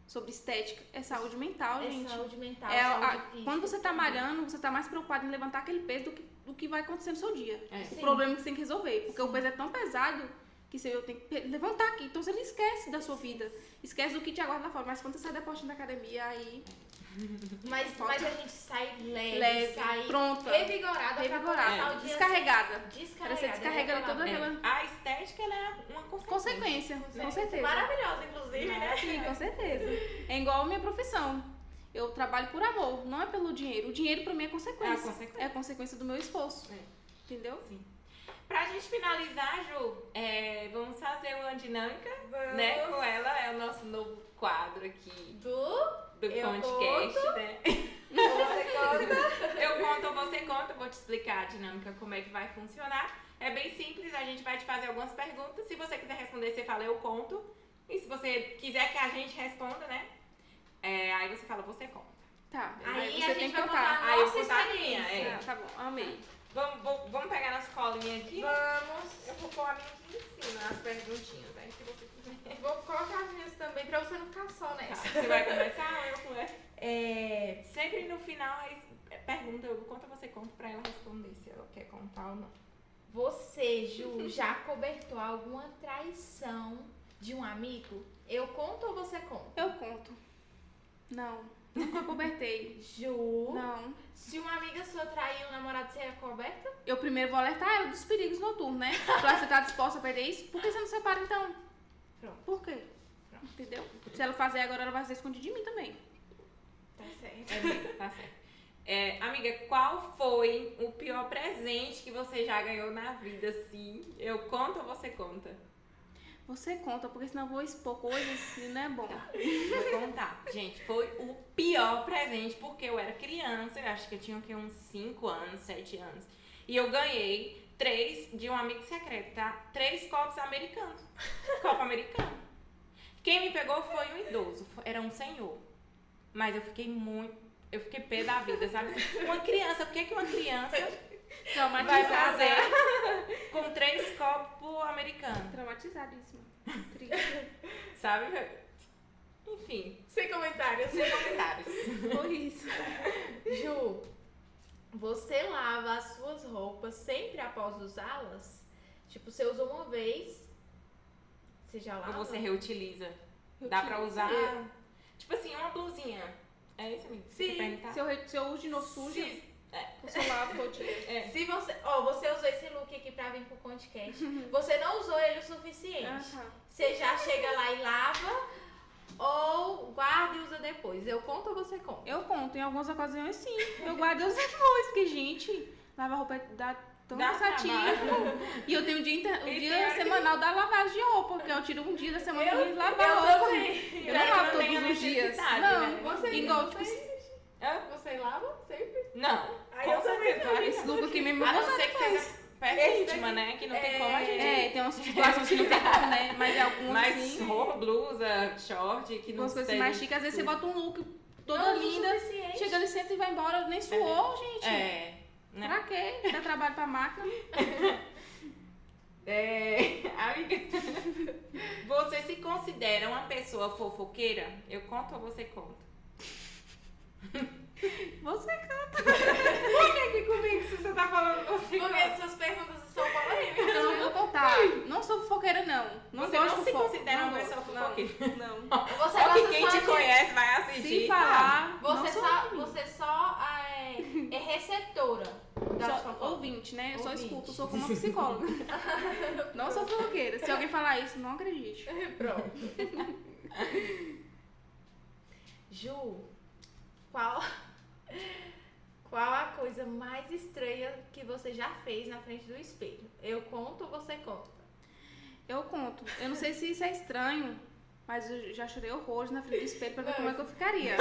sobre estética. É saúde mental, É gente. saúde mental, É saúde física. quando você tá malhando, você tá mais preocupado em levantar aquele peso do que vai acontecer no seu dia. É. O Sim. problema é que você tem que resolver. Porque o peso é tão pesado que eu tenho que levantar aqui. Então você não esquece da sua vida. Esquece do que te aguarda lá fora. Mas quando você sai da porta da academia, aí Mas a gente sai leve, leve, sai pronta, revigorada pra revigorada, começar o dia descarregada. assim, Para você descarrega ali toda É. aquela A estética, ela é uma consequência. consequência, com certeza. Maravilhosa, inclusive, né? Sim, com certeza. É igual a minha profissão. Eu trabalho por amor, não é pelo dinheiro. O dinheiro pra mim é consequência. É a consequência. É a consequência do meu esforço. É. Entendeu? Pra gente finalizar, Ju, vamos fazer uma dinâmica, Vamos. né? Com ela, é o nosso novo quadro aqui Do do Eu podcast, né? Você conta. Eu conto ou você conta, eu vou te explicar a dinâmica, como é que vai funcionar. É bem simples, a gente vai te fazer algumas perguntas. Se você quiser responder, você fala eu conto. E se você quiser que a gente responda, né? Aí você fala você conta. Tá. Aí você a tem gente que vai contar. contar Aí eu nossa vou contar a minha, experiência. Tá bom, amei. Vamos pegar nossa colinha aqui. Vamos. Eu vou pôr a minha aqui em cima, as perguntinhas, aí se você quiser. Vou colocar as minhas também pra você não ficar só Tá, nessa. você vai começar ou eu começo? É, Sempre no final, aí pergunta, eu conto ou você conta pra ela responder se ela quer contar ou não. você, Ju, já cobertou alguma traição de um amigo? Eu conto ou você conta? Eu conto. Não. Nunca cobertei. Ju, Não. se uma amiga sua trair um namorado, você é coberta? Eu primeiro vou alertar ela dos perigos noturnos, né? Pra você estar disposta a perder isso, por que você não separa então? Pronto. Por quê? Entendeu? Se ela fazer agora, ela vai ser escondida de mim também. Tá certo. Tá certo. Amiga, qual foi o pior presente que você já ganhou na vida, assim? Eu conto ou você conta? Você conta, porque senão eu vou expor coisas e não é bom. Vou contar. Gente, foi o pior presente, porque eu era criança, eu acho que eu tinha o quê? Uns 5 anos, 7 anos. E eu ganhei 3 de um amigo secreto, tá? 3 copos americanos. Copo americano. Quem me pegou foi um idoso, era um senhor. Mas eu fiquei pé da vida, sabe? Uma criança, o que que uma criança vai Traumatizada. fazer com 3 copos americanos? Traumatizadíssima. Triste. Sabe? Enfim, Sem comentários. sem comentários. Foi isso. Ju, você lava as suas roupas sempre após usá-las? Tipo, você usou uma vez, você já lava? Ou você reutiliza? Dá pra usar? Tipo assim, uma blusinha. É isso, amigo? Você quer perguntar? Se eu uso de novo sujo, Se- eu lavo todo dia. Se você, você usou esse look aqui pra vir pro podcast, você não usou ele o suficiente. Ah, tá. Você já chega lá e lava ou guarda e usa depois? Eu conto ou você conta? Eu conto, em algumas ocasiões sim. Eu guardo os depois, porque, gente, lavar roupa dá tão Dá cansativo. trabalho. E eu tenho o dia, E dia tem- semanal da lavagem de roupa, porque eu tiro um dia da semana pra mim lavar eu roupa. também. Eu não Já lavo não tem todos a os dias. necessidade, Não, né? Você, igual, você, tipo, Hã? você lava sempre? Não. Aí Com eu também certeza. não. esse look aqui mesmo eu A não vou ser que seja peça íntima, né? Que não tem como a gente... É, tem umas situações que não tem como, né? Mas algumas Mas assim, roupa, blusa, short, que não algumas coisas seja mais chiques, às vezes você tudo. bota um look toda Não usa o linda, suficiente. chega ali, senta e vai embora, nem suou, gente. É. Né? Pra quê? Dá trabalho pra máquina. Amiga, você se considera uma pessoa fofoqueira? Eu conto ou você conta? Você canta. Por que aqui comigo se você tá falando você Porque conta? suas perguntas são polêmicas. Eu não vou contar. Não sou fofoqueira, não. Não Você gosto não de se fofoca. considera Não uma gosto. pessoa fofoqueira? Não. Você Só que gosta quem só te de- conhece vai assistir. Se e falar, Você não sou só, ruim. você só é receptora das Só fofocas. ouvinte, né? Eu só Ouvinte. escuto, sou como uma psicóloga. Não sou fofoqueira. Se alguém falar isso, não acredite. Pronto. Ju, qual a coisa mais estranha que você já fez na frente do espelho? Eu conto ou você conta? Eu conto. Eu não sei se isso é estranho, mas eu já chorei horrores na frente do espelho pra ver como é que eu ficaria.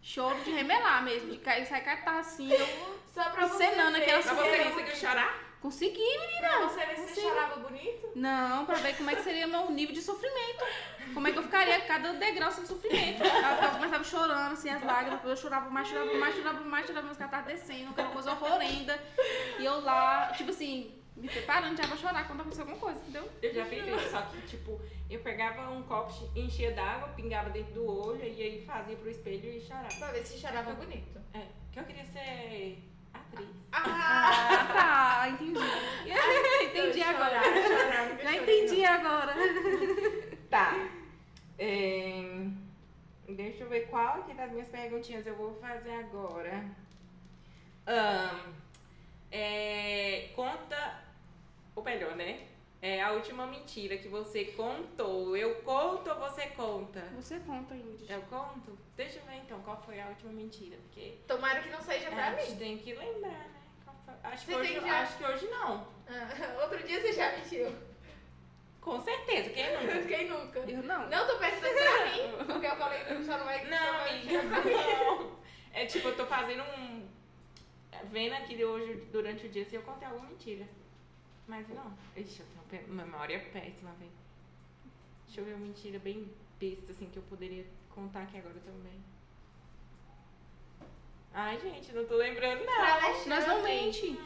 Choro de remelar mesmo, de cair, sair catar assim, eu Só pra você encenando ver. aquela Mas você conseguiu chorar? Consegui, menina. Pra você ver se você chorava bonito. Não, pra ver como é que seria o meu nível de sofrimento. Como é que eu ficaria cada degrau sem sofrimento. Eu começava chorando, assim, as lágrimas, eu chorava mais, meus caras estavam descendo, aquela coisa horrenda. E eu lá, tipo assim, me preparando já pra chorar quando aconteceu alguma coisa, entendeu? Eu já fiz isso, só que, tipo, eu pegava um copo, enchia d'água, pingava dentro do olho e aí fazia pro espelho e chorava. Pra ver se chorava bonito. É, que eu queria ser atriz. Ah, tá, entendi. Entendi agora. Já entendi agora. Tá. Deixa eu ver qual aqui das minhas perguntinhas eu vou fazer agora. Conta, ou melhor, né? A última mentira que você contou. Eu conto ou você conta? Você conta, Ingrid. Eu conto? Deixa eu ver então qual foi a última mentira. Porque Tomara que não seja pra a gente mim. tem que lembrar, né? Qual foi? Acho que, Você hoje, tem já? acho que hoje não. Outro dia você já mentiu. Com certeza, quem nunca? Quem nunca? Eu não. Não tô perguntando pra mim, porque eu falei que só não vai Não, só vai amiga, mentir pra mim. não. É tipo, eu tô fazendo vendo aqui hoje, durante o dia, se eu contei alguma mentira. Mas não. Ixi, eu tenho uma memória péssima, velho. Deixa eu ver uma mentira bem besta, assim, que eu poderia contar aqui agora também. Ai, gente, não tô lembrando, Pra não. Alexandre. Nós não mente.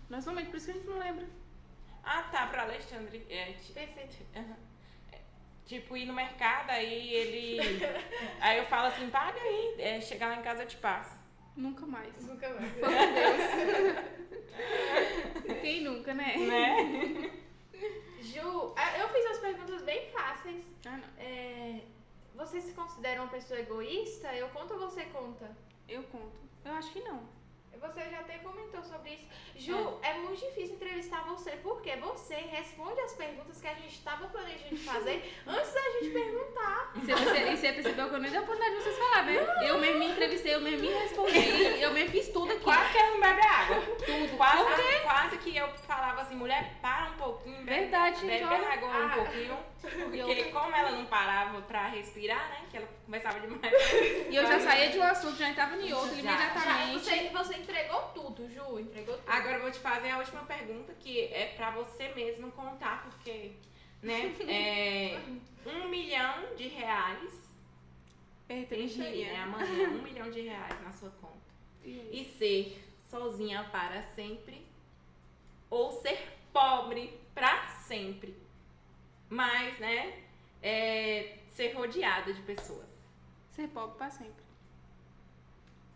Nós não mente, por isso que a gente não lembra. Ah, tá, pra Alexandre. Perfeito. Aham. Tipo, ir no mercado, aí ele... Aí eu falo assim, paga aí, chegar lá em casa eu te passo. Nunca mais. Nunca mais. Foi com Deus. Quem nunca, né? Né? Ju, eu fiz umas perguntas bem fáceis. Ah, não. Você se considera uma pessoa egoísta? Eu conto ou você conta? Eu conto. Eu acho que não. Você já até comentou sobre isso. Ju, é muito difícil entrevistar você, porque você responde as perguntas que a gente estava planejando fazer antes da gente perguntar. E você percebeu que eu nem dei a oportunidade de vocês falar, né? Eu mesmo me entrevistei, eu mesmo me respondi, eu mesmo fiz tudo aqui. Quase que ela não bebe água. Tudo. Quase que eu falava assim, mulher, para um pouquinho. Verdade, bebe gente, olha. água um pouquinho. Porque como ela não parava pra respirar, né? Que ela conversava demais. E eu já saía de um assunto, já entrava em outro Já. imediatamente. Você entregou tudo, Ju, entregou tudo. Agora eu vou te fazer a última pergunta, que é pra você mesmo contar, porque, né? R$1 milhão Pertenceria. né? Amanhã, R$1 milhão na sua conta. E ser sozinha para sempre ou ser pobre pra sempre. Mas, né, ser rodeada de pessoas. Ser pobre pra sempre.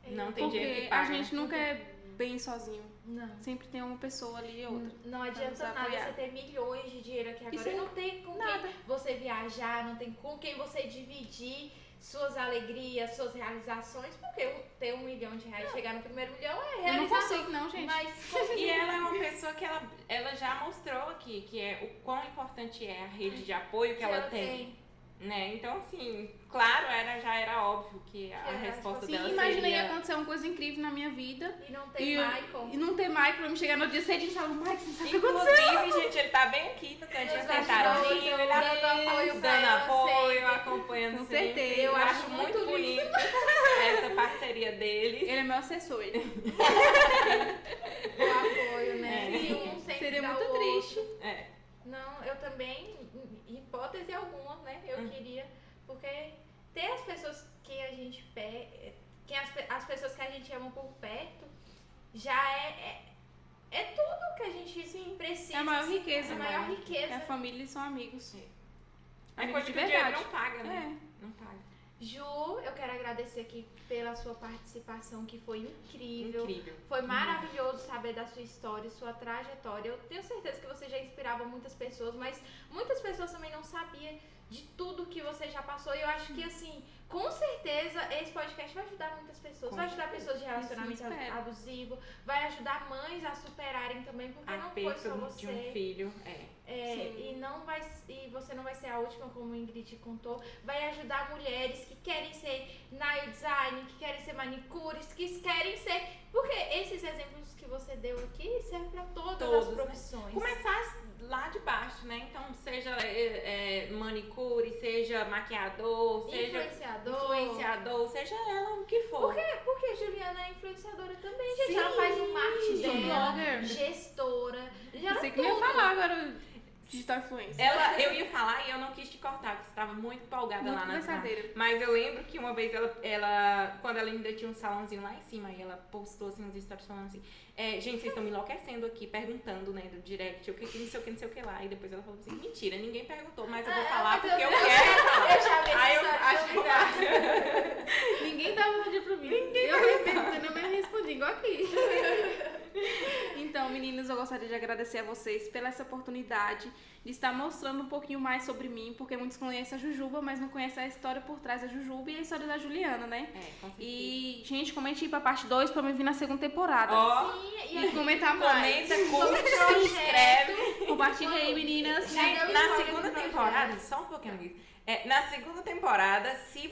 Não tem dinheiro Porque que paga. a gente nunca é bem sozinho. Não. Sempre tem uma pessoa ali e outra. Não adianta nos nada apoiar. você ter milhões de dinheiro aqui agora. Isso E é não tem com nada. quem você viajar, não tem com quem você dividir suas alegrias, suas realizações. Porque ter R$1 milhão, chegar no primeiro milhão é Eu não realizador. consigo, não, gente. Mas E ela é uma pessoa que ela já mostrou aqui, que é o quão importante é a rede de apoio que ela tem. Né? Então, assim, claro, já era óbvio que a resposta Sim, dela imagina seria... ia acontecer uma coisa incrível na minha vida. E não tem Michael. E não ter Michael pra me chegar no dia cedinho e falar, Michael, você sabe o que aconteceu? Inclusive, gente, ele tá bem aqui no cantinho Nos sentadinho, bastidores, ele dando apoio pra dando ela apoio, sempre. acompanhando Com sempre. certeza. Eu Eu acho acho muito muito bonito essa parceria deles. Ele é meu assessor. O apoio, né? É. E um sempre Seria dá muito o outro. triste. Não, eu também, em hipótese alguma, né? Eu queria, porque ter as pessoas que a gente as pessoas que a gente ama por perto já é tudo que a gente precisa. É a maior riqueza. É a maior riqueza. É a família e são amigos. É Amigos coisa de que o dinheiro verdade. não paga, né? É. Não paga. Ju, eu quero agradecer aqui pela sua participação, que foi incrível. Incrível. Foi maravilhoso saber da sua história, sua trajetória. Eu tenho certeza que você já inspirava muitas pessoas, mas muitas pessoas também não sabiam de tudo que você já passou. E eu acho que, assim, com certeza, esse podcast vai ajudar muitas pessoas. Com Vai ajudar certeza. pessoas de relacionamento Isso eu espero. abusivo, vai ajudar mães a superarem também, porque não foi Aperto só você. de um filho. E você não vai ser a última, como a Ingrid contou. Vai ajudar mulheres que querem ser nail design, que querem ser manicures, que querem ser... Porque esses exemplos que você deu aqui servem para todas as Todos, né? profissões. Começar lá de baixo, né? Então, seja manicure, seja maquiador, seja influenciador, seja ela o que for. Porque a Juliana é influenciadora também, gente. Sim, Ela faz o marketing sou dela, blogger. gestora. Já Você que nem ia falar agora, digital influencer. Eu ia falar e eu não quis te cortar, porque você estava muito empolgada Muito lá na sala. verdadeira. Mas eu lembro que uma vez ela, quando ela ainda tinha um salãozinho lá em cima, e ela postou assim uns stories falando assim, gente, vocês estão me enlouquecendo aqui, perguntando, né, do direct, o que não sei o que lá. E depois ela falou assim, mentira, ninguém perguntou, mas eu vou falar porque eu quero falar. Eu já vi Aí eu essa acho que Ninguém dava vontade pra mim. Eu mesmo respondi, igual aqui. Então, meninas, eu gostaria de agradecer a vocês pela essa oportunidade de estar mostrando um pouquinho mais sobre mim, porque muitos conhecem a Jujuba, mas não conhecem a história por trás da Jujuba e a história da Juliana, né? com certeza. E, gente, comente aí pra parte 2 pra me vir na segunda temporada. Ó, E comentar mais. comenta, curte, se inscreve. Compartilha aí, meninas. Gente, na segunda temporada, só um pouquinho, amiga. Na segunda temporada, se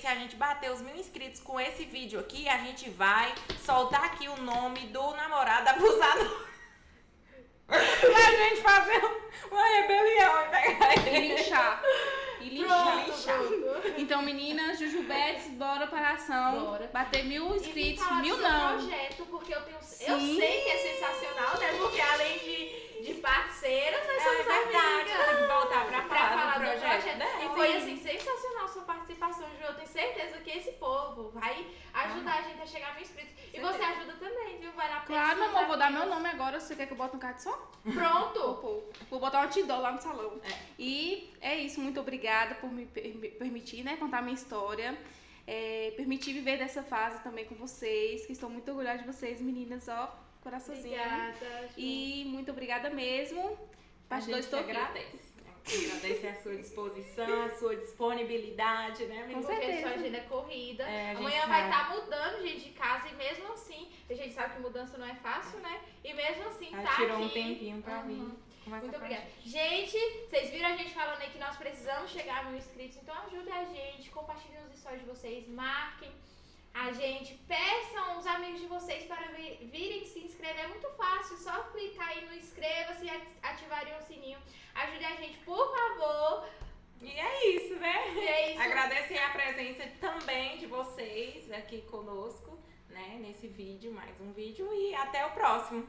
a gente bater os 1000 inscritos com esse vídeo aqui, a gente vai soltar aqui o nome do namorado abusador. Pra gente fazer uma rebelião e pegar E ele. linchar. Pronto. Então, meninas, Jujubetes, bora para a ação. Bora. Bater 1000 inscritos. E 1000 do seu não. projeto, porque eu Sim. sei que é sensacional, né? Porque além de parceiras, nós somos verdade, amigas. tem que voltar pra falar do projeto E dela. foi assim, sensacional sua participação, Ju. Eu tenho certeza que esse povo vai ajudar a gente a chegar a 1000 inscritos. E Certeza. você ajuda também, viu? Vai lá pra Claro, meu seus amor, vou dar amigos. meu nome agora. Você quer que eu bote no card só? Pronto! Vou botar um outdoor lá no salão. E é isso, muito obrigada por me permitir, né, contar a minha história. Permitir viver dessa fase também com vocês, que estou muito orgulhosa de vocês, meninas, ó, coraçãozinho. Obrigada, Ju. E muito obrigada mesmo. A Parte 2 gente estou aqui. agradece. Agradece a sua disposição, a sua disponibilidade, né, amiga? Com Porque certeza. sua agenda é corrida. A gente Amanhã vai sabe. estar mudando, gente, de casa. E mesmo assim, a gente sabe que mudança não é fácil, né? E mesmo assim, Ela tá tirou aqui. um tempinho pra vir. Uhum. Conversar Muito com a obrigada. gente. Gente, vocês viram a gente falando aí que nós precisamos chegar a 1000 inscritos. Então ajudem a gente, compartilhem os stories de vocês, marquem a gente, peçam os amigos de vocês para virem se inscrever. É muito fácil, só clicar aí no inscreva-se e ativarem o sininho. Ajudem a gente, por favor. E é isso, né? E é isso. Agradecer a presença também de vocês aqui conosco, né, nesse vídeo, mais um vídeo, e até o próximo.